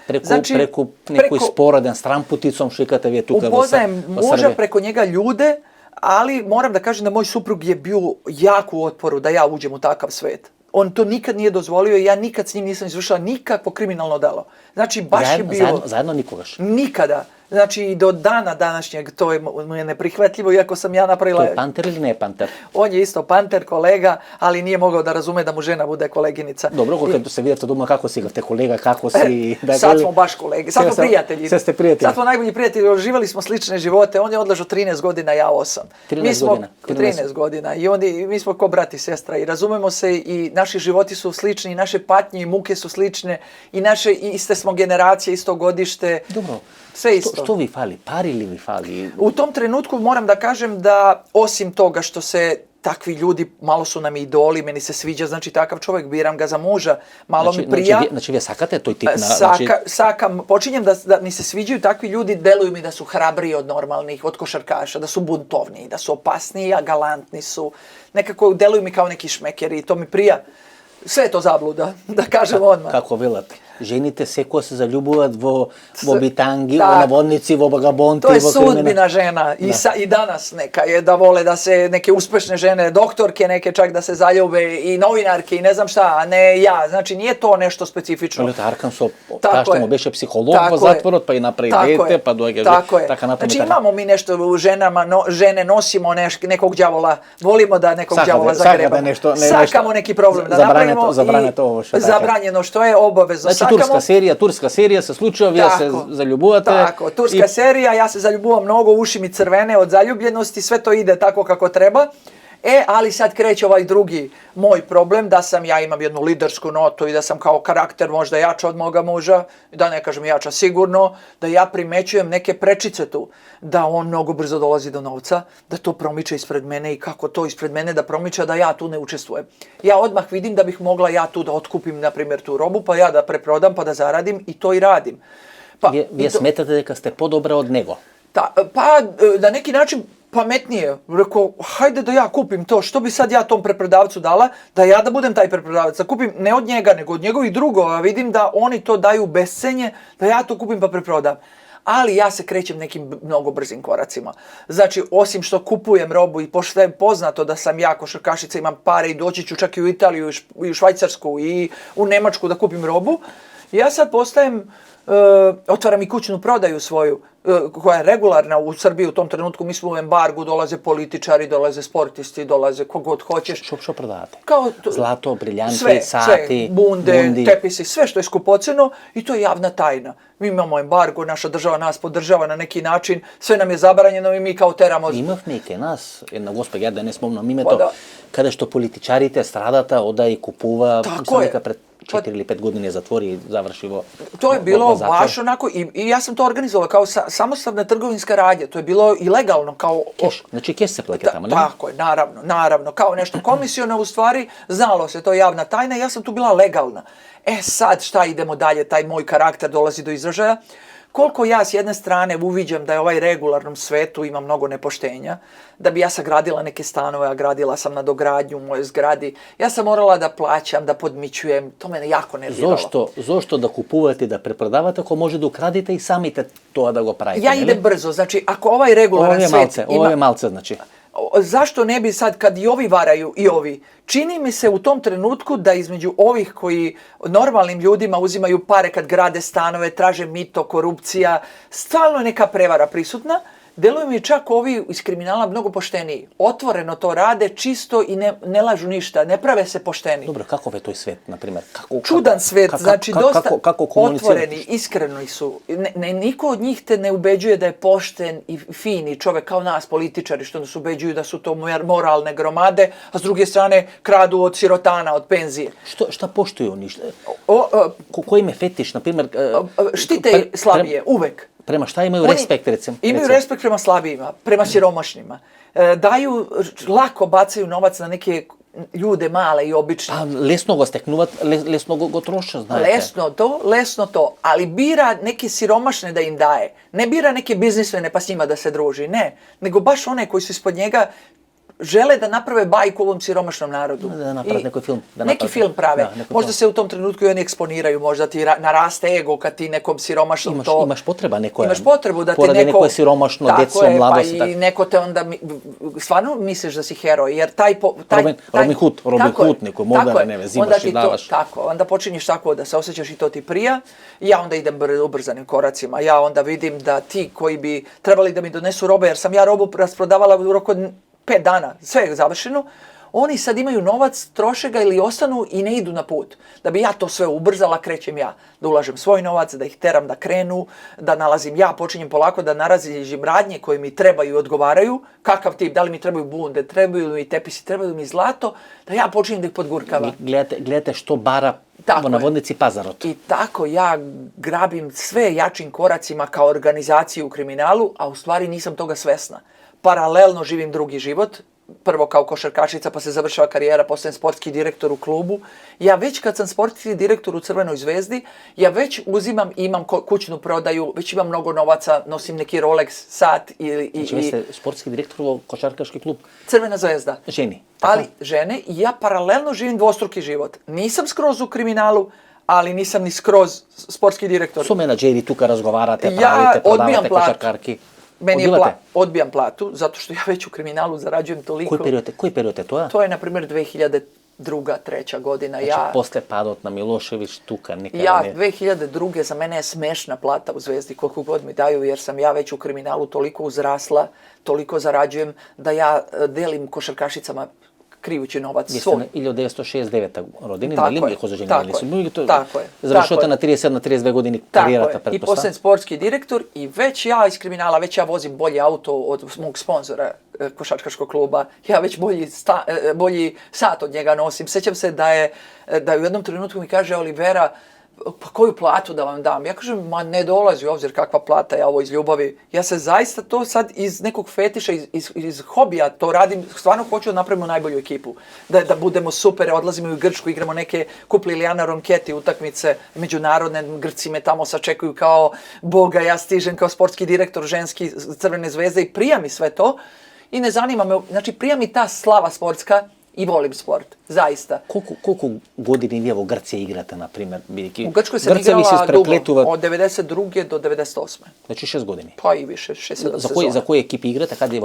Preku nekoj sporaden stranputicom šikate vi je tuka upoznajem muža, preko njega ljude, ali moram da kažem da moj suprug je bio jako u otporu da ja uđem u takav svet. On to nikad nije dozvolio i ja nikad s njim nisam izvršila nikakvo kriminalno delo. Znači, baš je bilo... Zajedno nikogaš? Nikada. Znači, i do dana današnjeg to je neprihvatljivo, iako sam ja napravila... To je panter ili ne panter? On je isto panter, kolega, ali nije mogao da razume da mu žena bude koleginica. Dobro, kad se vidite doma, kako si te kolega, kako si... Sad smo baš kolege, sad smo prijatelji. Sad ste prijatelji. Sad smo najbolji prijatelji, živjeli smo slične živote, on je odležao 13 godina, ja 8. 13 godina. I mi smo ko brat i sestra i razumemo se i naši životi su slični, i naše patnje i muke su slične, i naše iste smo generacije, isto godište. Dobro. Sve isto. Što vi fali? Pari li vi fali? U tom trenutku moram da kažem da osim toga što se takvi ljudi, malo su nam idoli, meni se sviđa, znači takav čovjek, biram ga za muža, malo mi prija. Znači vi sakate toj tip Sakam, počinjem da mi se sviđaju takvi ljudi, deluju mi da su hrabriji od normalnih, od košarkaša, da su buntovniji, da su opasniji, a galantni su. Nekako deluju mi kao neki šmekeri i to mi prija. Sve je to zabluda, da kažem odmah. Kako velate? Ženite se ko se zaljubovat vo bitangi, vo navodnici, vo vagabonti, to je vo krimina. sudbina žena i danas neka je da vole da se neke uspešne žene, doktorke neke čak da se zaljube i novinarke i ne znam šta, a ne ja. Znači nije to nešto specifično. Ali Arkan so, taštamo, beše psiholog vo zatvorot, pa i napravi dete, pa dođe taka napravi. Znači imamo mi nešto u ženama, žene nosimo nekog đavola, volimo da nekog đavola zagrebamo. Sakamo neki problem da napravimo i zabranjeno što je obavezno. Znači turska serija sa slučajevi, ja se zaljubujete. Tako, turska serija, ja se zaljubuvam mnogo, uši mi crvene od zaljubljenosti, sve to ide tako kako treba. Ali sad kreće ovaj drugi moj problem, da ja imam jednu lidersku notu i da sam kao karakter možda jača od moga muža, da ne kažem jača sigurno, da ja primećujem neke prečice tu, da on mnogo brzo dolazi do novca, da to promiče ispred mene i kako to ispred mene da promiče, da ja tu ne učestvujem. Ja odmah vidim da bih mogla ja tu da otkupim, na primjer, tu robu, pa ja da preprodam, pa da zaradim i to i radim. Vi smetate da ste podobra od nego? Pa, na neki način pametnije. Rekao, hajde da ja kupim to, što bi sad ja tom preprodavcu dala, da ja da budem taj preprodavac, da kupim ne od njega, nego od njegovih drugova, vidim da oni to daju u bescenje, da ja to kupim pa preprodam. Ali ja se krećem nekim mnogo brzim koracima. Znači, osim što kupujem robu i pošto je poznato da sam ja košarkašica, imam pare i doći ću čak i u Italiju, i u Švajcarsku, i u Nemačku da kupim robu, ja sad postajem, otvaram i kućnu prodaju svoju, koja je regularna u Srbiji u tom trenutku. Mi smo u embargu, dolaze političari, dolaze sportisti, dolaze kogod hoćeš. Što prodavate? Zlato, briljanti, sati, sve, bundi, tepisi, sve što je skupoceno i to je javna tajna. Mi imamo embargo, naša država nas podržava na neki način, sve nam je zabranjeno i mi kao teramo... Imав neke nas, jedna gospa, ja da ne spomnam imето, kada što političarite stradata, oda i kupува, mislim neka pred 4 ili 5 godina zatvori i završivo. To je bilo baš onako i ja sam to organizovala kao samostalna trgovinska radnja, to je bilo i legalno kao... Keš, znači keš se pleke tamo, ne? Tako je, naravno, kao nešto komisiono u stvari, znalo se, to je javna tajna i ja sam tu bila legalna. Sad šta idemo dalje, taj moj karakter dolazi do izražaja. Koliko ja s jedne strane uviđam da je ovaj regularnom svetu ima mnogo nepoštenja, da bi ja sagradila neke stanove, a gradila sam nadogradnju u mojoj zgradi, ja sam morala da plaćam, da podmićujem, to mene jako nerviralo. Zašto da kupujete, da preprodavate, ako može da ukradite i samite to da go pravite? Ja idem brzo, znači ako ovaj regularan svet ima... Ovo je malce, znači... Zašto ne bi sad, kad i ovi varaju i ovi, čini mi se u tom trenutku da između ovih koji normalnim ljudima uzimaju pare kad grade stanove, traže mito, korupcija, stalno je neka prevara prisutna, deluju mi čak ovi iz kriminala mnogo pošteniji. Otvoreno to rade, čisto i ne lažu ništa, ne prave se pošteni. Dobro, kakov je to svet, na primjer? Čudan svet, znači dosta otvoreni, iskreni su. Niko od njih te ne ubeđuje da je pošten i fini čovek kao nas, političari, što nas ubeđuju da su to moralne gromade, a s druge strane kradu od sirotana, od penzije. Šta poštuju oni? Koji im je fetiš, na primjer? Štite slabije, uvek. Prema šta imaju respekt, recimo? Imaju respekt prema slabijima, prema siromašnima. Lako bacaju novac na neke ljude male i obične. Pa lesno go steknuvat, lesno go troša, znajte. Lesno to, ali bira neke siromašne da im daje. Ne bira neke biznismene pa s njima da se druži, ne. Nego baš one koji su ispod njega žele da naprave bajku ovom siromašnom narodu. Da naprave neki film. Neki film prave. Možda se u tom trenutku i oni eksponiraju, možda ti naraste ego kad ti nekom siromašnom to... Imaš potreba nekoja. Imaš potrebu da ti poradi neko je siromašno, djeco, mladost. Tako je, pa i neko te onda... Stvarno misliš da si heroj, jer taj... Robin Hood, neko moderne neve, zimaš i davaš. Tako, onda počinješ tako da se osjećaš i to ti prija. Ja onda idem ubrzanim koracima. Ja onda vidim da ti koji bi trebali da mi donesu robe, jer sam ja robu rasprodavala u roku 5 dana, sve je završeno, oni sad imaju novac, troše ga ili ostanu i ne idu na put. Da bi ja to sve ubrzala, krećem ja. Da ulažem svoj novac, da ih teram da krenu, da nalazim ja, počinjem polako da nalazim radnje koje mi trebaju i odgovaraju. Kakav tip, da li mi trebaju bunde, trebaju mi tepisi, trebaju mi zlato, da ja počinjem da ih podgurkavam. Gledate što bara po navodnici pazarot. I tako ja grabim sve jačim koracima kao organizaciju u kriminalu, a u stvari nisam toga svesna. Paralelno živim drugi život, prvo kao košarkašica, pa se završava karijera, postajem sportski direktor u klubu. Ja već kad sam sportski direktor u Crvenoj zvezdi, ja već uzimam i imam kućnu prodaju, već imam mnogo novaca, nosim neki Rolex sat Znači, vi ste sportski direktor u košarkaški klub? Crvena zvezda. Ženi. Ali žene, i ja paralelno živim dvostruki život. Nisam skroz u kriminalu, ali nisam ni skroz sportski direktor. Su menadžeri tu kad razgovarate, Ja pravite, odbijam prodavate platu. košarkarki? Meni je Odbivate? odbijam platu, zato što ja već u kriminalu zarađujem toliko. Koji period je to? To je, na primjer, 2002. 3. godina. Znači, posle padot na Milošević, Tuka, nikada Ja, ne... 2002. za mene je smešna plata u Zvezdi, koliko god mi daju, jer sam ja već u kriminalu toliko uzrasla, toliko zarađujem, da ja delim košarkašicama krijući novac svoj. Vi ste 1969. rodini, Tako na je, Limlje hođenje. tako je. Završate na 30, na 32 godini karijera, Tako je. I postajem sportski direktor i već ja iz kriminala, već ja vozim bolji auto od mog sponzora košarkaškog kluba. Ja već bolji sat od njega nosim. Sjećam se da u jednom trenutku mi kaže Olivera, pa koju platu da vam dam? Ja kažem, ma ne dolazi u obzir kakva plata, ja ovo iz ljubavi. Ja se zaista to sad iz nekog fetiša, iz hobija to radim, stvarno hoću da napravimo najbolju ekipu. Da budemo super, odlazimo u Grčku, igramo neke Kup Lilijana Ronketi utakmice međunarodne, Grci me tamo sačekuju kao boga, ja stižem kao sportski direktor ženski Crvene zvezde i prija mi sve to. I ne zanima me, znači prija mi ta slava sportska, i volim sport, zaista. Koliko godini vi u Grciji igrate, na primjer? U Grčkoj sam igrala dugo, od 92. do 98. Znači 6 godini? Pa i više, 6-7 sezona. Za koje ekipi igrate? Kad je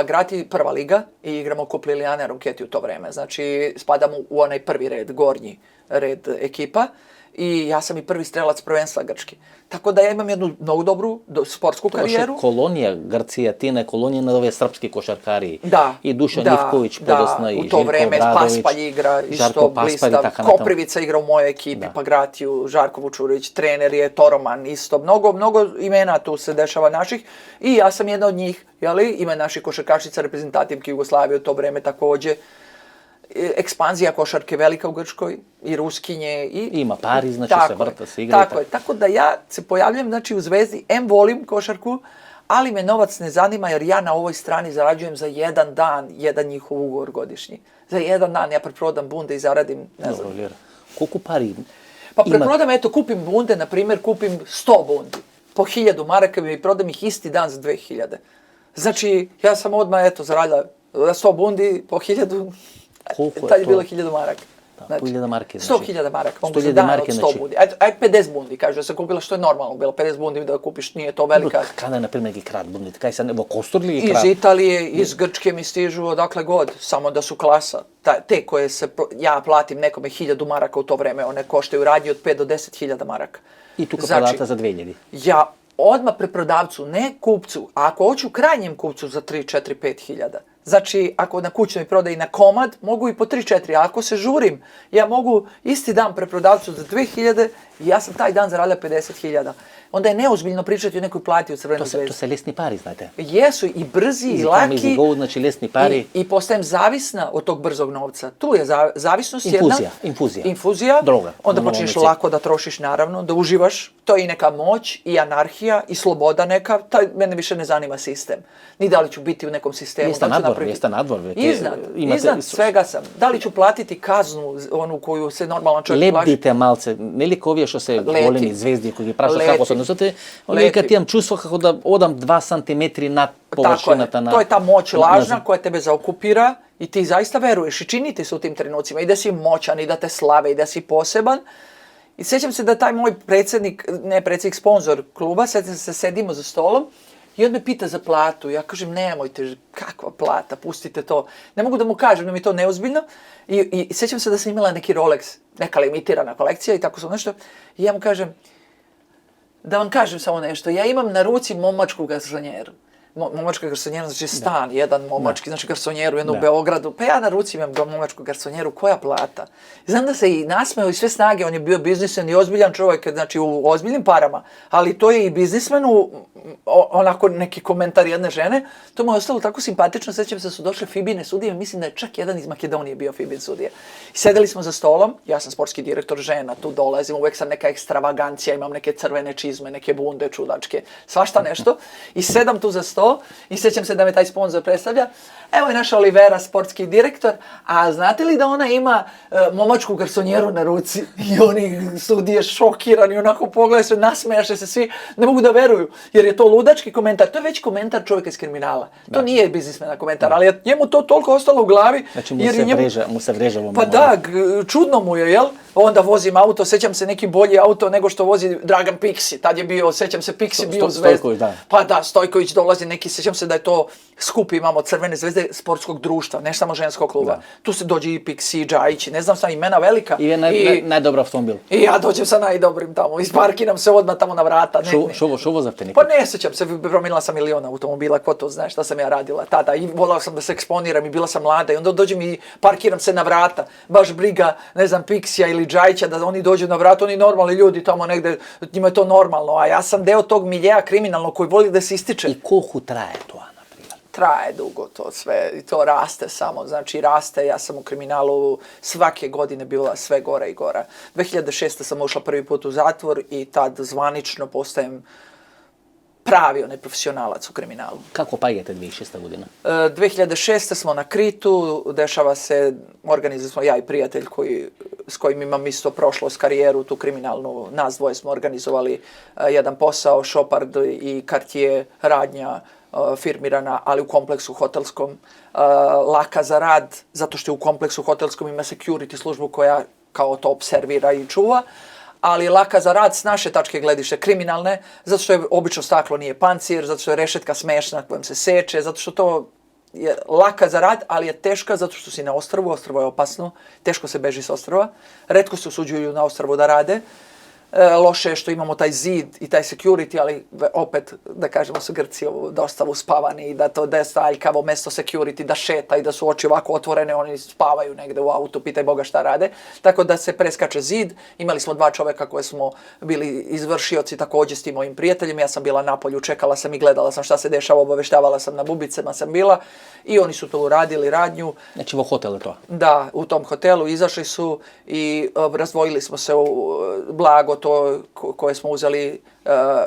Grati, prva liga i igramo Kup Lilijane Ronketi u to vreme. Znači, spadamo u onaj prvi red, gornji red ekipa. I ja sam i prvi strelac prvenstva Grčke. Tako da ja imam jednu mnogo dobru sportsku karijeru. Kolonija Grcija, Tina je kolonija na ove srpski košarkari. Da. I Dušan Ivković, Podosna i Željko Obradović. U to vreme Paspalj igra, isto blistav. Koprivica igra u mojoj ekipi, pa Gratiju, Žarko Vučurović, trener je Toroman, isto. Mnogo imena tu se dešava naših. I ja sam jedna od njih, ima naših košarkašica, reprezentativki Jugoslavije u to vreme takođe. Ekspanzija košarke velika u Grčkoj i Ruskinje i... Ima Pariz, znači se vrta, se igra. Tako je, tako da ja se pojavljam, znači u Zvezdi, volim košarku, ali me novac ne zanima jer ja na ovoj strani zarađujem za jedan dan, jedan njihov ugovor godišnji. Za jedan dan ja preprodam bunde i zaradim, ne znam. Koliko pari? Pa preprodam, kupim bunde, na primjer, kupim 100 bundi po 1000 maraka i prodam ih isti dan za 2000. Znači, ja sam odmah, zaradila 100 bundi po 1000... Tad je bilo 1000 maraka. Da, 1000 marke. 100.000 maraka, mogu za dan od 100 bundi. Ajde 50 bundi, kažu, ja sam kupila što je normalno bilo, 50 bundi da kupiš, nije to velika... Kada je, na primjer, neki krat bundi? Kaj sad, evo, Kostur li je krat? Iz Italije, iz Grčke mi stižu odakle god, samo da su klasa. Te koje ja platim nekome 1000 maraka u to vreme, one koštaju radnje od 5 do 10.000 maraka. I tu prodata za 2000? Ja odmah preprodavcu, ne kupcu, a ako hoću krajnjem kupcu za 3, 4, 5.000. Znači, ako na kućnoj prodaji na komad, mogu i po 3-4, a ako se žurim, ja mogu isti dan preprodavcu za 2000 i ja sam taj dan zaradila 50.000. Onda je neozbiljno pričati o nekoj plati u Crvenoj zvezdi. To se lesni pari, znate? Jesu, i brzi, i laki. Easy gold, znači lesni pari. I postajem zavisna od tog brzog novca. Tu je zavisnost Infuzija. Droga. Onda počneš lako da trošiš, naravno, da uživaš. To je i neka moć, i anarhija, i sloboda neka. Mene više ne zanima sistem. Ni da li ću biti u nekom sistemu. Jeste nadvor. Iznad svega sam. Da li ću platiti kaznu, onu koju se normalan čovjek plaši? Lebdite malce, ne liko ovije što se golemi zvezdi koji je prašao kako se odnosite, ali kad imam čustvo kako da odam 2 cm nad površinata. To je ta moć lažna koja tebe zaokupira i ti zaista veruješ i čini ti se u tim trenucima i da si moćan i da te slave i da si poseban. I sjećam se da taj moj sponzor kluba, sedimo za stolom i on me pita za platu. Ja kažem, nemojte, kakva plata, pustite to. Ne mogu da mu kažem, da mi je to neozbiljno. I sjećam se da sam imala neki Rolex, neka limitirana kolekcija i tako sam nešto. I ja mu kažem, da vam kažem samo nešto, ja imam na ruci momačku garsonjeru. Momačka garsonjera, znači stan, jedan momački, znači garsonjeru, jednu u Beogradu. Pa ja na ruci imam momačku garsonjeru, koja plata? Znam da se i nasmeo i sve snage, on je bio biznismen i ozbiljan čovjek, znači u ozbiljnim parama, ali to je i biznismenu, onako neki komentar jedne žene, to mu je ostalo tako simpatično, sjećam se da su došle Fibine sudije, mislim da je čak jedan iz Makedonije bio Fibin sudije. I sedeli smo za stolom, ja sam sportski direktor žena, tu dolazim, uvek sam neka ekstravagancija, imam neke crvene čizme, neke bunde čudačke, svašta nešto, i sedam tu za stol i sjećam se da me taj sponzor predstavlja. Evo je naša Olivera, sportski direktor, a znate li da ona ima momačku garsonjeru na ruci? I oni sudije šokirani, onako pogledaju se, nasmejaše se svi, ne mogu da veruju, jer je to ludački komentar, to je već komentar čovjeka iz kriminala. To nije biznismena komentar, ali je njemu to toliko ostalo u glavi. Znači mu se vreža. Pa da, čudno mu je, jel? onda vozim auto, sjećam se neki bolji auto nego što vozi Dragan Piksi, tad je bio, sjećam se Piksi bio zvezda. Stojković, da. Pa da, Stojković dolazi neki, sjećam se da je to skup, imamo Crvene zvezde sportskog društva, ne samo ženskog kluba. Da. Tu se dođe i Piksi, i Džajić, ne znam sam imena velika. I je najdobar automobil. I ja dođem sa najdobrim tamo, isparkiram se odmah tamo na vrata. Šo vozate nekako? Pa ne sjećam se, promijenila sam miliona automobila, ko to zna šta sam ja radila tada. I volala sam da se eksponiram i bila sam mlada i onda dođem i parkiram se na vrata. Baš briga, ne znam, Piksija ili Džajića da oni dođu na vrata, oni normalni ljudi tamo negde, njima je to normalno. A ja sam deo tog miljeja kriminalnog koji voli da se ističe. I koliko traje to, na primjer? Traje dugo to sve i to raste samo, znači raste. Ja sam u kriminalu svake godine bila sve gora i gora. 2006. sam ušla prvi put u zatvor i tad zvanično postajem pravi onaj profesionalac u kriminalu. Kako pajete 2006. godina? 2006. smo na Kritu, dešava se, organizovali smo ja i prijatelj s kojim imam isto prošlost, karijeru, tu kriminalnu, nas dvoje smo organizovali jedan posao, Šopard i Cartier, radnja firmirana, ali u kompleksu hotelskom, laka za rad, zato što je u kompleksu hotelskom ima security službu koja kao to observira i čuva, ali laka za rad s naše tačke gledište kriminalne, zato što je obično staklo nije pancir, zato što je rešetka smešna kojom se seče, zato što to je laka za rad, ali je teška zato što si na ostrvu, ostrvo je opasno, teško se beži s ostrva, retko se usuđuju na ostrvu da rade. Loše je što imamo taj zid i taj security, ali opet, da kažemo, su Grci dosta uspavani i da to desta aljkavo mesto security, da šeta i da su oči ovako otvorene, oni spavaju negde u autu, pitaj Boga šta rade. Tako da se preskače zid. Imali smo 2 čoveka koje smo bili izvršioci također s tim mojim prijateljem. Ja sam bila napolju, čekala sam i gledala sam šta se dešava, obaveštavala sam, na bubicama sam bila i oni su to uradili radnju. Znači u hotelu to? Da, u tom hotelu izašli su i razdvojili smo se u blago to koje smo uzeli,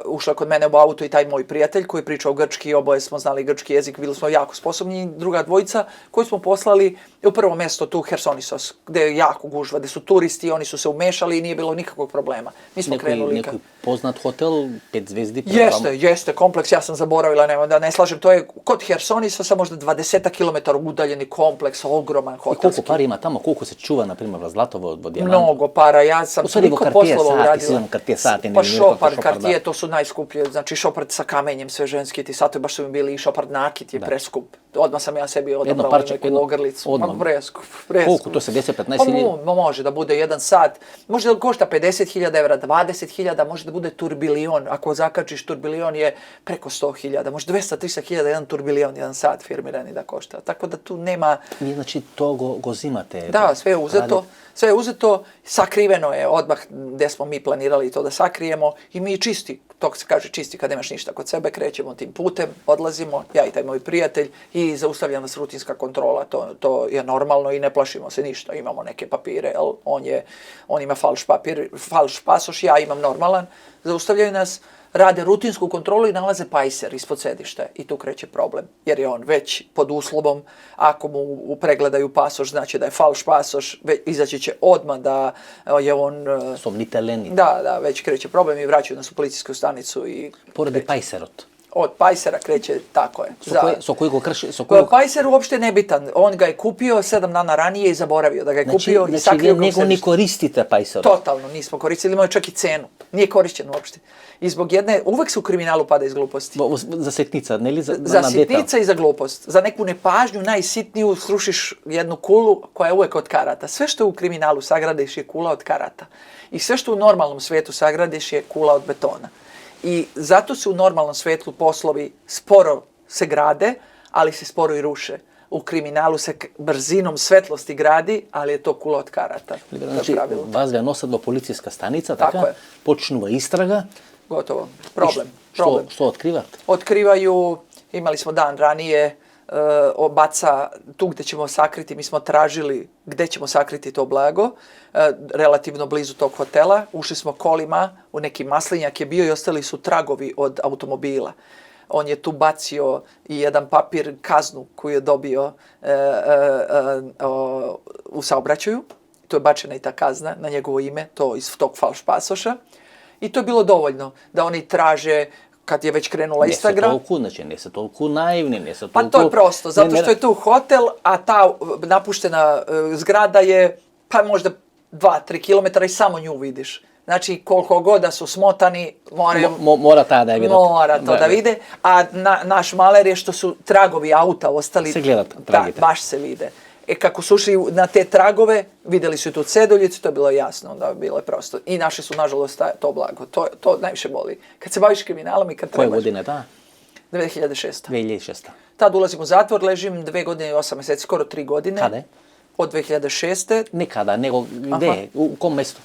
ušla kod mene u auto i taj moj prijatelj koji pričao grčki, oboje smo znali grčki jezik, bili smo jako sposobni, i druga dvojica koju smo poslali u prvo mjesto tu Hersonisos, gdje je jako gužva, gdje su turisti, oni su se umešali i nije bilo nikakvog problema. Mi smo krenuli. Neki poznat hotel, 5 zvijezdi? Jeste, kompleks, ja sam zaboravila, da ne slažem, to je kod Hersonisosa možda 20 km udaljeni kompleks, ogroman hotelski. I koliko para ima tamo, koliko se čuva, na primjer, zlatovo od Dijamant? Mnogo para, ja sam toliko poslova uradila. Pa Šopard, Cartier, to su najskuplje, znači Šopard sa kamenjem, sve ženski, ti satovi baš su mi bili i Šopard nakit je preskup. Odmah sam ja sebi odabrala neku ogrlicu. Preskup. Koliko, to se 10-15 Pa može da bude 1 sat, može da košta 50.000 evra, 20.000, može da bude turbilion, ako zakačiš turbilion je preko 100.000, može 200-300.000 jedan turbilion, 1 sat firmirani da košta, tako da tu nema... Znači to go zimate? Da, sve je uzeto, sakriveno je odmah gdje smo mi planirali to da sakrijemo i mi čisti, to se kaže čisti kad nemaš ništa kod sebe, krećemo tim putem, odlazimo, ja i taj moj prijatelj i zaustavlja nas rutinska kontrola, to je normalno i ne plašimo se ništa, imamo neke papire, on ima falš pasoš, ja imam normalan, zaustavljaju nas, rade rutinsku kontrolu i nalaze pajser ispod sedišta i tu kreće problem, jer je on već pod uslovom, ako mu pregledaju pasoš, znači da je falš pasoš, izaći će odmah da je on... Somniteleni. Da, već kreće problem i vraćaju nas u policijsku stanicu i... Poradi pajserot. Od pajsera kreće, tako je. Pajser uopšte nebitan, on ga je kupio 7 dana ranije i zaboravio da ga je kupio i sakrio ga u sedištu. Ne koristite pajserot? Totalno nismo koristili, imao je čak i cenu, nije korišćen uopšte. I zbog jedne, uvek se u kriminalu pada iz gluposti. Za sitnica, ne li za sitnica i za glupost. Za neku nepažnju, najsitniju, srušiš jednu kulu koja je uvek od karata. Sve što u kriminalu sagradiš je kula od karata. I sve što u normalnom svetu sagradiš je kula od betona. I zato se u normalnom svijetu poslovi sporo se grade, ali se sporo i ruše. U kriminalu se brzinom svetlosti gradi, ali je to kula od karata. Znači, vas ga nosa do policijska stanica, tako je. Počnu istraga. Gotovo. Problem. Što otkrivate? Otkrivaju, imali smo dan ranije, baca tu gdje ćemo sakriti, mi smo tražili gdje ćemo sakriti to blago, relativno blizu tog hotela, ušli smo kolima, u neki maslinjak je bio i ostali su tragovi od automobila. On je tu bacio i jedan papir, kaznu koju je dobio u saobraćaju, to je bačena i ta kazna na njegovo ime, to iz tog falš pasoša i to je bilo dovoljno da oni traže kad je već krenula istraga. Ne se toliko naivni, Pa to je prosto, zato što je tu hotel, a ta napuštena zgrada je pa možda 2-3 kilometra i samo nju vidiš. Znači, koliko god da su smotani, mora ta da je vidio. Mora to da vide. A naš maler je što su tragovi auta ostali. Se gledat, tragite. Baš se vide. Kako su ušli na te tragove, vidjeli su tu ceduljicu, to je bilo jasno, onda bilo je prosto. I naši su, nažalost, to blago. To najviše boli. Kad se baviš kriminalom i kad trebaš. Koje godine, da? 2006. 2006. Tad ulazim u zatvor, ležim 2 godine i 8 mjeseci, skoro 3 godine. Kada je? Od 2006. Nikada, nego gdje? U kom mjestu?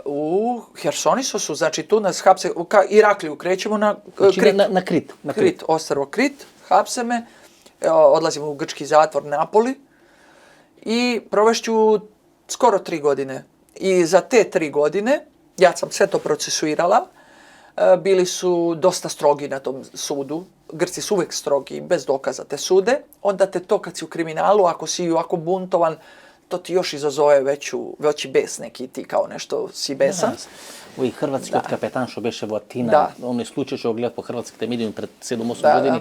U Hersonisosu, znači tu nas hapse, ka Irakliju krećemo na Krit. Na Krit. Krit, ostrvo Krit, hapse me, odlazim u grčki zatvor Napoli i provešću skoro 3 godine. I za te 3 godine, ja sam sve to procesuirala, bili su dosta strogi na tom sudu. Grci su uvijek strogi, bez dokaza te sude. Onda te to kad si u kriminalu, ako si ovako buntovan, to ti još izazove veći bes neki, ti kao nešto si besan. Ovi hrvatski od kapetan što beše Votina, onaj slučaj što gledati po hrvatskoj medijima pred 7-8 godini.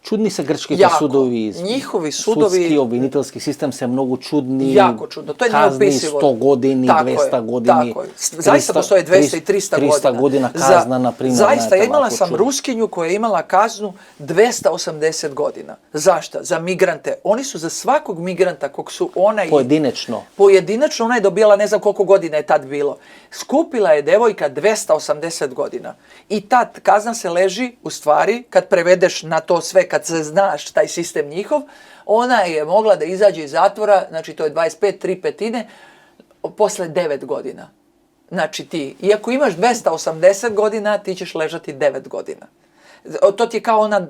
Čudni se grčki sudovi. Njihovi sudovi. Sudski obviniteljski sistem se mnogo čudni. Jako čudno, to je neopisivo. Kazni 100 godini, 200 godini. Tako je. Zaista postoje 200 i 300 godina kazna, na primjer. Zaista, imala sam Ruskinju koja je imala kaznu 280 godina. Zašto? Za migrante. Oni su za svakog migranta kog su ona i... Pojedinačno ona je dobila, ne znam koliko godina je tad bilo. Skupila je devojka 280 godina. I ta kazna se leži, u stvari, kad prevedeš na to sve, kad se znaš taj sistem njihov, ona je mogla da izađe iz zatvora, znači to je 25, 3/5, posle 9 godina. Znači ti, iako imaš 280 godina, ti ćeš ležati 9 godina. To ti je kao ona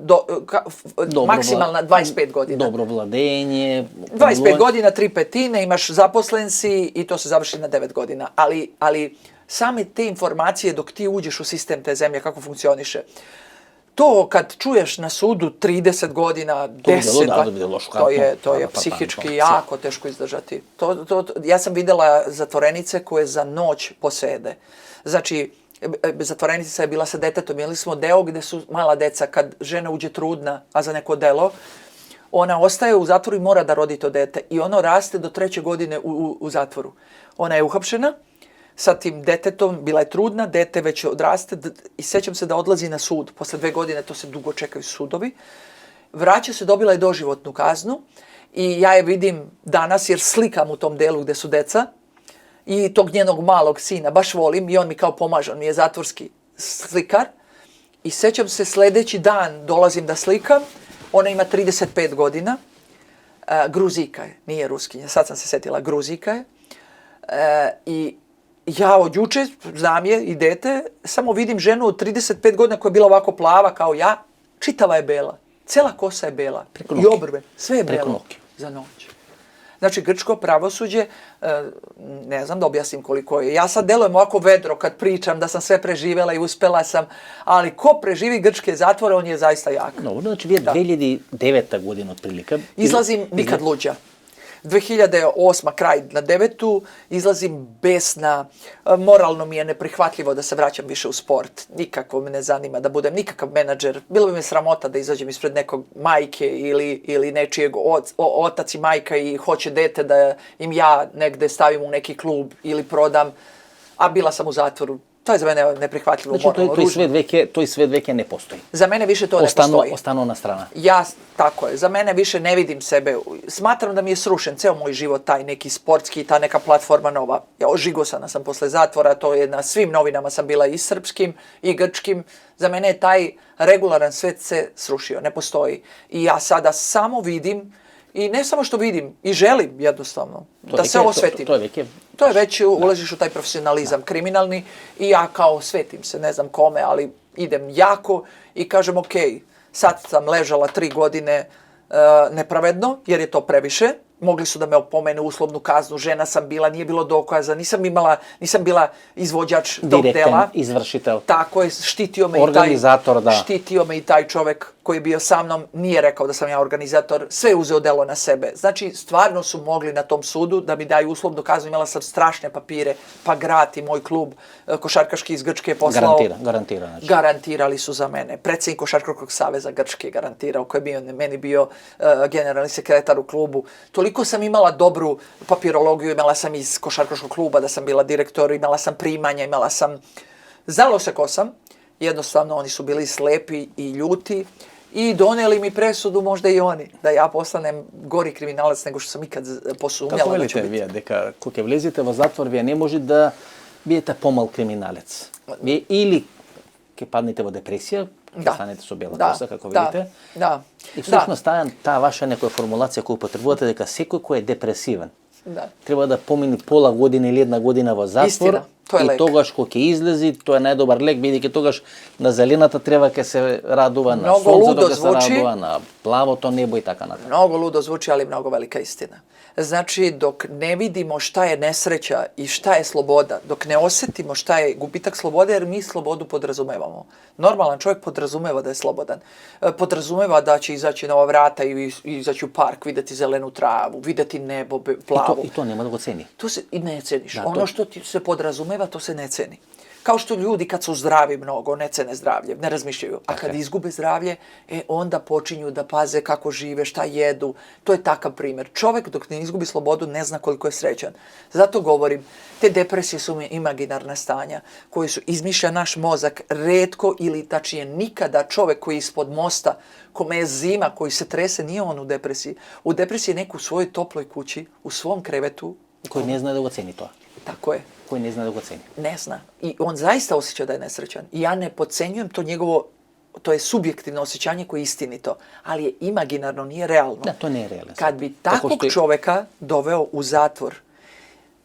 maksimalna 25 godina. Dobro vladenje. 25 godina, 3/5, imaš zaposlen si i to se završi na 9 godina. Ali same te informacije dok ti uđeš u sistem te zemlje, kako funkcioniše, to kad čuješ na sudu 30 godina, 10, to je psihički jako teško izdržati. Ja sam vidjela zatvorenice koje za noć posede. Znači, zatvorenica je bila sa detetom, imali smo deo gdje su mala deca, kad žena uđe trudna, a za neko delo, ona ostaje u zatvoru i mora da rodi to dete. I ono raste do 3. godine u zatvoru. Ona je uhapšena sa tim detetom, bila je trudna, dete već odraste i sjećam se da odlazi na sud. Posle 2 godine, to se dugo čekaju sudovi. Vraća se, dobila je doživotnu kaznu i ja je vidim danas jer slikam u tom delu gdje su deca i tog njenog malog sina, baš volim i on mi kao pomaže, on mi je zatvorski slikar. I sjećam se sljedeći dan dolazim da slikam, ona ima 35 godina, Gruzika je, nije Ruskinja, sad sam se sjetila, Gruzika je. I ja od juče, znam je i dete, samo vidim ženu od 35 godina koja je bila ovako plava kao ja, čitava je bela, cela kosa je bela i obrve, sve je belo za noć. Znači, grčko pravosuđe, ne znam da objasnim koliko je. Ja sad delujem ovako vedro kad pričam da sam sve preživjela i uspjela sam, ali ko preživi grčke zatvore, on je zaista jak. No, znači, vi je 2009. godina otprilike. Izlazim nikad luđa. 2008. kraj na 9. izlazim besna, moralno mi je neprihvatljivo da se vraćam više u sport. Nikako me ne zanima da budem nikakav menadžer. Bilo bi me sramota da izađem ispred nekog majke ili nečijeg otac i majka i hoće dete da im ja negde stavim u neki klub ili prodam, a bila sam u zatvoru. To je za mene neprihvatljivo. Znači, to i svet veke ne postoji. Za mene više to ne postoji. Ostanu na strana. Ja, tako je. Za mene više ne vidim sebe. Smatram da mi je srušen ceo moj život, taj neki sportski, ta neka platforma nova. Ja ožigosana sam posle zatvora, to je na svim novinama sam bila i srpskim i grčkim. Za mene je taj regularan svet se srušio, ne postoji. I ja sada samo vidim, i ne samo što vidim, i želim jednostavno da se osvetim. To je već, ulaziš u taj profesionalizam kriminalni i ja kao svetim se, ne znam kome, ali idem jako i kažem ok, sad sam ležala 3 godine nepravedno jer je to previše. Mogli su da me opomenu uslovnu kaznu, žena sam bila, nije bilo dokaza, nisam bila izvođač tog dela. Direktan izvršitelj. Tako je, štitio me i taj čovek koji je bio sa mnom, nije rekao da sam ja organizator, sve je uzeo delo na sebe. Znači, stvarno su mogli na tom sudu da mi daju uslovnu kaznu, imala sam strašne papire, pa grad i moj klub košarkaški iz Grčke je poslao. Garantirali su za mene. Predsjednik Košarkaškog saveza Grčke je garantirao, koji je meni bio generalni sekretar u klubu. toliko sam imala dobru papirologiju, imala sam iz košarkaškog kluba da sam bila direktor, imala sam primanja, imala sam... Znalo se ko sam, jednostavno oni su bili slepi i ljuti i donijeli mi presudu, možda i oni, da ja postanem gori kriminalac nego što sam ikad posumnjala. Kako velite вие дека кога влезете во затвор, вие не може да биете помал криминалец? Вие или ќе паднете во депресија, ќе станете со бела коса, како видите. Да. И всушност таа ваша некоја формулација која употребувате дека секој кој е депресивен треба да помине пола година или една година во затвор. Истина, тоа е лек. И тогаш кога ќе излези, тоа е најдобар лек, бидејќи тогаш на зелената трева ќе се радува, на сонцето ќе се радува, на плавото небо и така натаму. Mnogo ludo zvuči, ali mnogo velika istina. Znači, dok ne vidimo šta je nesreća i šta je sloboda, dok ne osjetimo šta je gubitak slobode, jer mi slobodu podrazumevamo. Normalan čovjek podrazumeva da je slobodan. Podrazumeva da će izaći na ova vrata i izaći u park, vidjeti zelenu travu, vidjeti nebo plavo. I to nema da go ceni. To se i ne ceniš. Ono što ti se podrazumeva, to se ne ceni. Kao što ljudi kad su zdravi mnogo, ne cene zdravlje, ne razmišljaju. A kad izgube zdravlje, onda počinju da paze kako žive, šta jedu. To je takav primjer. Čovjek dok ne izgubi slobodu ne zna koliko je srećan. Zato govorim, te depresije su imaginarna stanja koje su izmišlja naš mozak retko ili tačnije nikada čovjek koji je ispod mosta, kome je zima, koji se trese, nije on u depresiji. U depresiji je neko u svojoj toploj kući, u svom krevetu. Koji ne zna da go ceni to. Tako je. Koji ne zna da go ceni. Ne zna. I on zaista osjeća da je nesrećan. I ja ne podcenjujem to njegovo, to je subjektivno osjećanje koje je istinito, ali je imaginarno, nije realno. Da, to nije realno. Kad bi takvog čoveka doveo u zatvor,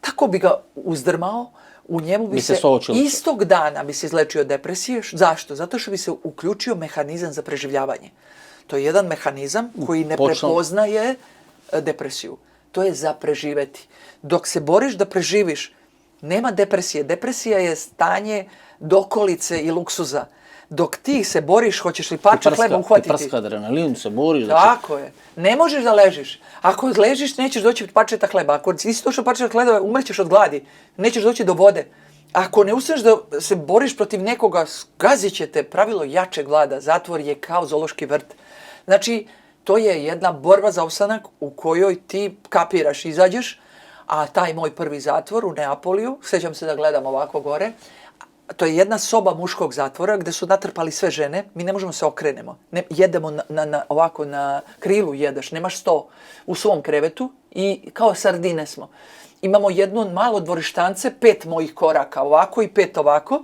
tako bi ga uzdrmao, u njemu bi se istog dana bi se izlečio od depresije. Zašto? Zato što bi se uključio mehanizam za preživljavanje. To je jedan mehanizam koji ne prepoznaje depresiju. To je za preživeti. Dok se boriš da preživiš, nema depresije. Depresija je stanje dokolice i luksuza. Dok ti se boriš, hoćeš li parče hleba uhvatiti. Ti prska adrenalin, se boriš. Tako je. Ne možeš da ležiš. Ako ležiš, nećeš doći parčeta hleba. Ako nisi došao parčeta hleba, umrećeš od gladi. Nećeš doći do vode. Ako ne ustaneš da se boriš protiv nekoga, gazit će te pravilo jačeg glada. Zatvor je kao zoološki vrt. Znači, to je jedna borba za opstanak u kojoj ti kapiraš, izađeš, a taj moj prvi zatvor u Neapoliju, sjećam se da gledam ovako gore, to je jedna soba muškog zatvora gdje su natrpali sve žene, mi ne možemo se okrenemo, jedemo ovako na krilu jedeš, nemaš sto u svom krevetu i kao sardine smo. Imamo jedno malo dvorištance, 5 mojih koraka ovako i 5 ovako,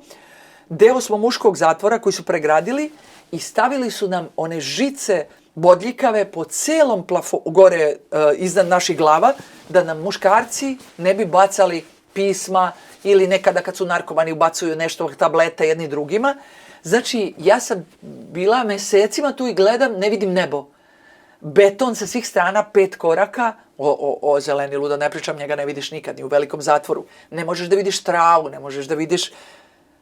deo smo muškog zatvora koji su pregradili i stavili su nam one žice bodljikave po cijelom plafonu, gore iznad naših glava, da nam muškarci ne bi bacali pisma ili nekada kad su narkomani ubacuju nešto, tablete jedni drugima. Znači, ja sam bila mesecima tu i gledam, ne vidim nebo. Beton sa svih strana, 5 koraka, o zeleni luda ne pričam, njega ne vidiš nikad, ni u velikom zatvoru. Ne možeš da vidiš travu, ne možeš da vidiš...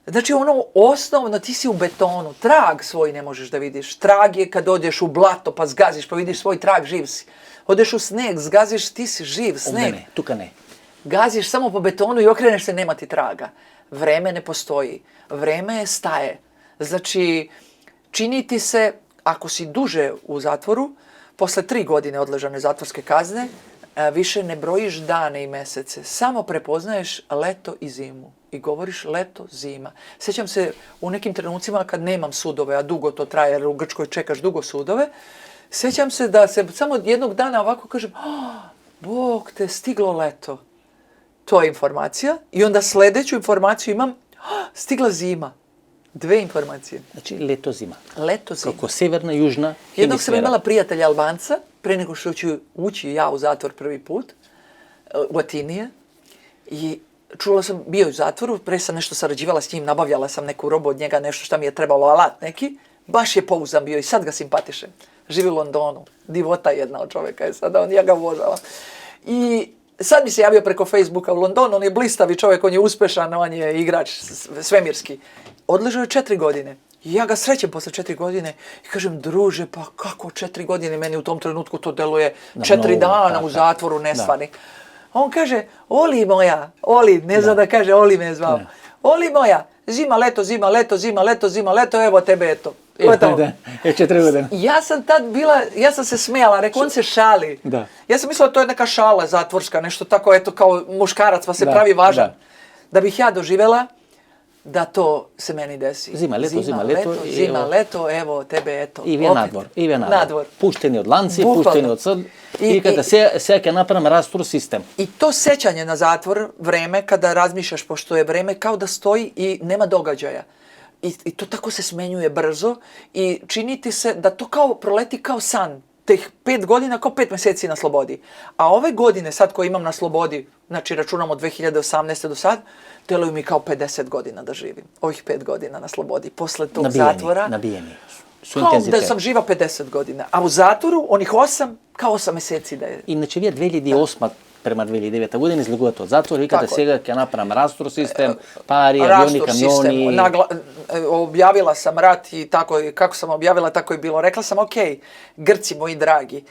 Znači, ono osnovno, ti si u betonu, trag svoj ne možeš da vidiš. Trag je kad odeš u blato pa zgaziš pa vidiš svoj trag, živ si. Odeš u sneg, zgaziš, ti si živ, sneg. Ovdje ne, tuka ne. Gaziš samo po betonu i okreneš se, nema ti traga. Vreme ne postoji. Vreme staje. Znači, čini ti se, ako si duže u zatvoru, posle 3 godine odležane zatvorske kazne, više ne brojiš dane i mesece. Samo prepoznaješ leto i zimu. I govoriš leto, zima. Sjećam se u nekim trenucima kad nemam sudove, a dugo to traje, jer u Grčkoj čekaš dugo sudove, sjećam se da se samo jednog dana ovako kažem, Bog te, stiglo leto. To je informacija. I onda sljedeću informaciju imam, stigla zima. 2 informacije. Znači leto, zima. Leto, zima. Kako severna, južna hemisfera. Jednog sam imala prijatelja Albanca, pre nego što ću ući ja u zatvor prvi put, u Atinije, i čula sam, bio u zatvoru, pre sam nešto sarađivala s njim, nabavljala sam neku robu od njega, nešto šta mi je trebalo, alat neki, baš je pouzdan bio i sad ga simpatišem. Živi u Londonu, divota jedna od čovjeka je sada, ja ga obožavam. I sad mi se javio preko Facebooka u Londonu, on je blistavi čovjek, on je uspešan, on je igrač svemirski. Odležao je 4 godine. I ja ga srećem posle 4 godine i kažem, druže, pa kako 4 godine? Meni u tom trenutku to deluje 4 dana u zatvoru, nesvani. On kaže, Oli moja, Oli, ne zna da kaže, Oli me je zvao. Oli moja, zima, leto, zima, leto, zima, leto, zima, leto, evo tebe, eto. Da, 4 godine. Ja sam tad bila, ja sam se smijala, rekao, on se šali. Da. Ja sam mislila to je neka šala zatvorska, nešto tako, eto, kao muškarac pa se pravi važan. Da bih ja doživjela da to se meni desi. Zima, leto. Zima, leto, evo tebe, eto. I vi nadvor. Pušteni od lanci, pušteni od sad. I kada se napravim rastur sistem. I to sećanje na zatvor, vreme, kada razmišljaš, pošto je vreme kao da stoji i nema događaja. I to tako se smenjuje brzo i čini ti se da to kao proleti kao san. Teh 5 godina kao 5 mjeseci na slobodi. A ove godine sad koje imam na slobodi, znači računamo 2018. do sad, deluju mi kao 50 godina da živim. Ovih 5 godina na slobodi. Posle tog zatvora... Nabijeni. Kao da sam živa 50 godina. A u zatvoru, onih 8, kao 8 mjeseci da je... Inače, vi 2008. prema 2009. godini izlegujete od zatvora i kada сега ќе направам расtur систем, пари, авиони, камиони. Objavila sam rat i tako, kako sam objavila, tako je bilo. Rekla sam, ok, Grci moji dragi,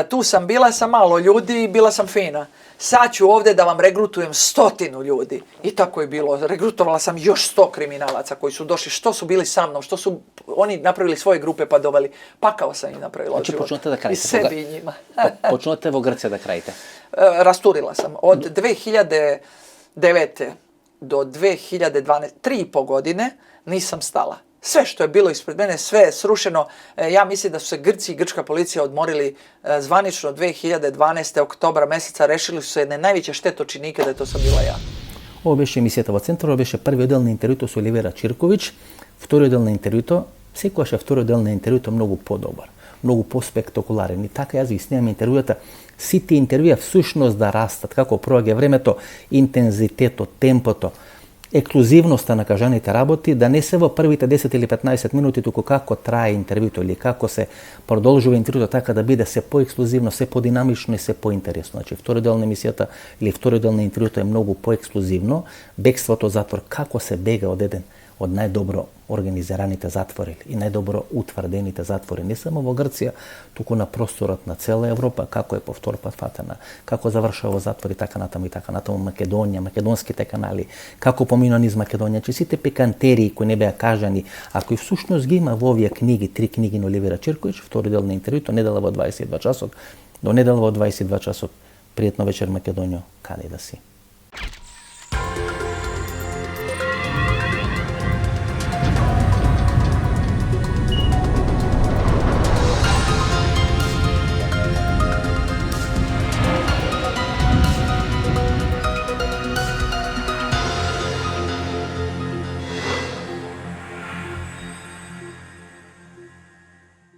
tu sam bila sa malo ljudi i bila sam fina. Sad ću ovdje da vam regrutujem 100 ljudi. I tako je bilo. Regrutovala sam još 100 kriminalaca koji su došli, što su bili sa mnom, što su oni napravili svoje grupe pa doveli. Pakao sam ih napravila od života. Počnete da krajite. I sebi i njima. Počnete vo Grcija da krajite. Rasturila sam. Od 2009. do 2012, 3,5 godine nisam stala. Sve što je bilo ispred mene, sve je srušeno. Ja mislim da su se Grci i grčka policija odmorili zvanično 2012. oktobra meseca. Rešili su se jedne najveće štetočinike da je to sam bila ja. Ovo беше емисијата во Центар, ovo беше првиот дел на интервјуто со Оливера Чирковиќ. Вториот дел на интервјуто, секогаш е вториот дел на интервјуто многу подобар, многу поспектакуларен. И така јас ги снимам интервјуата. Сите интервјуа всушност да растат, како проаѓа времето, интензитетот, темпото, ексклузивноста на кажаните работи, да не се во првите 10 или 15 минути, туку како трае интервјуто или како се продолжува интервјуто, така да биде се поексклузивно, се подинамично и се поинтересно. Значи, втори дел на емисијата или втори дел на интервјуто е многу поексклузивно. Бегството од затвор, како се бега од еден од најдобро организираните затвори и најдобро утврдените затвори, не само во Грција, туку на просторот на цела Европа, како е повтор пат фатена, како завршува во затвори, така натаму и така натаму Македонија, македонските канали, како помина низ Македонија, че сите пикантерии кои не беа кажани, а кои всушност ги има во овие книги, 3 книги на Оливера Чирковиќ, втори дел на интервјуто, недела во 22 часот, до недела во 22 часот, пријатно вечер Македонијо, каде да си.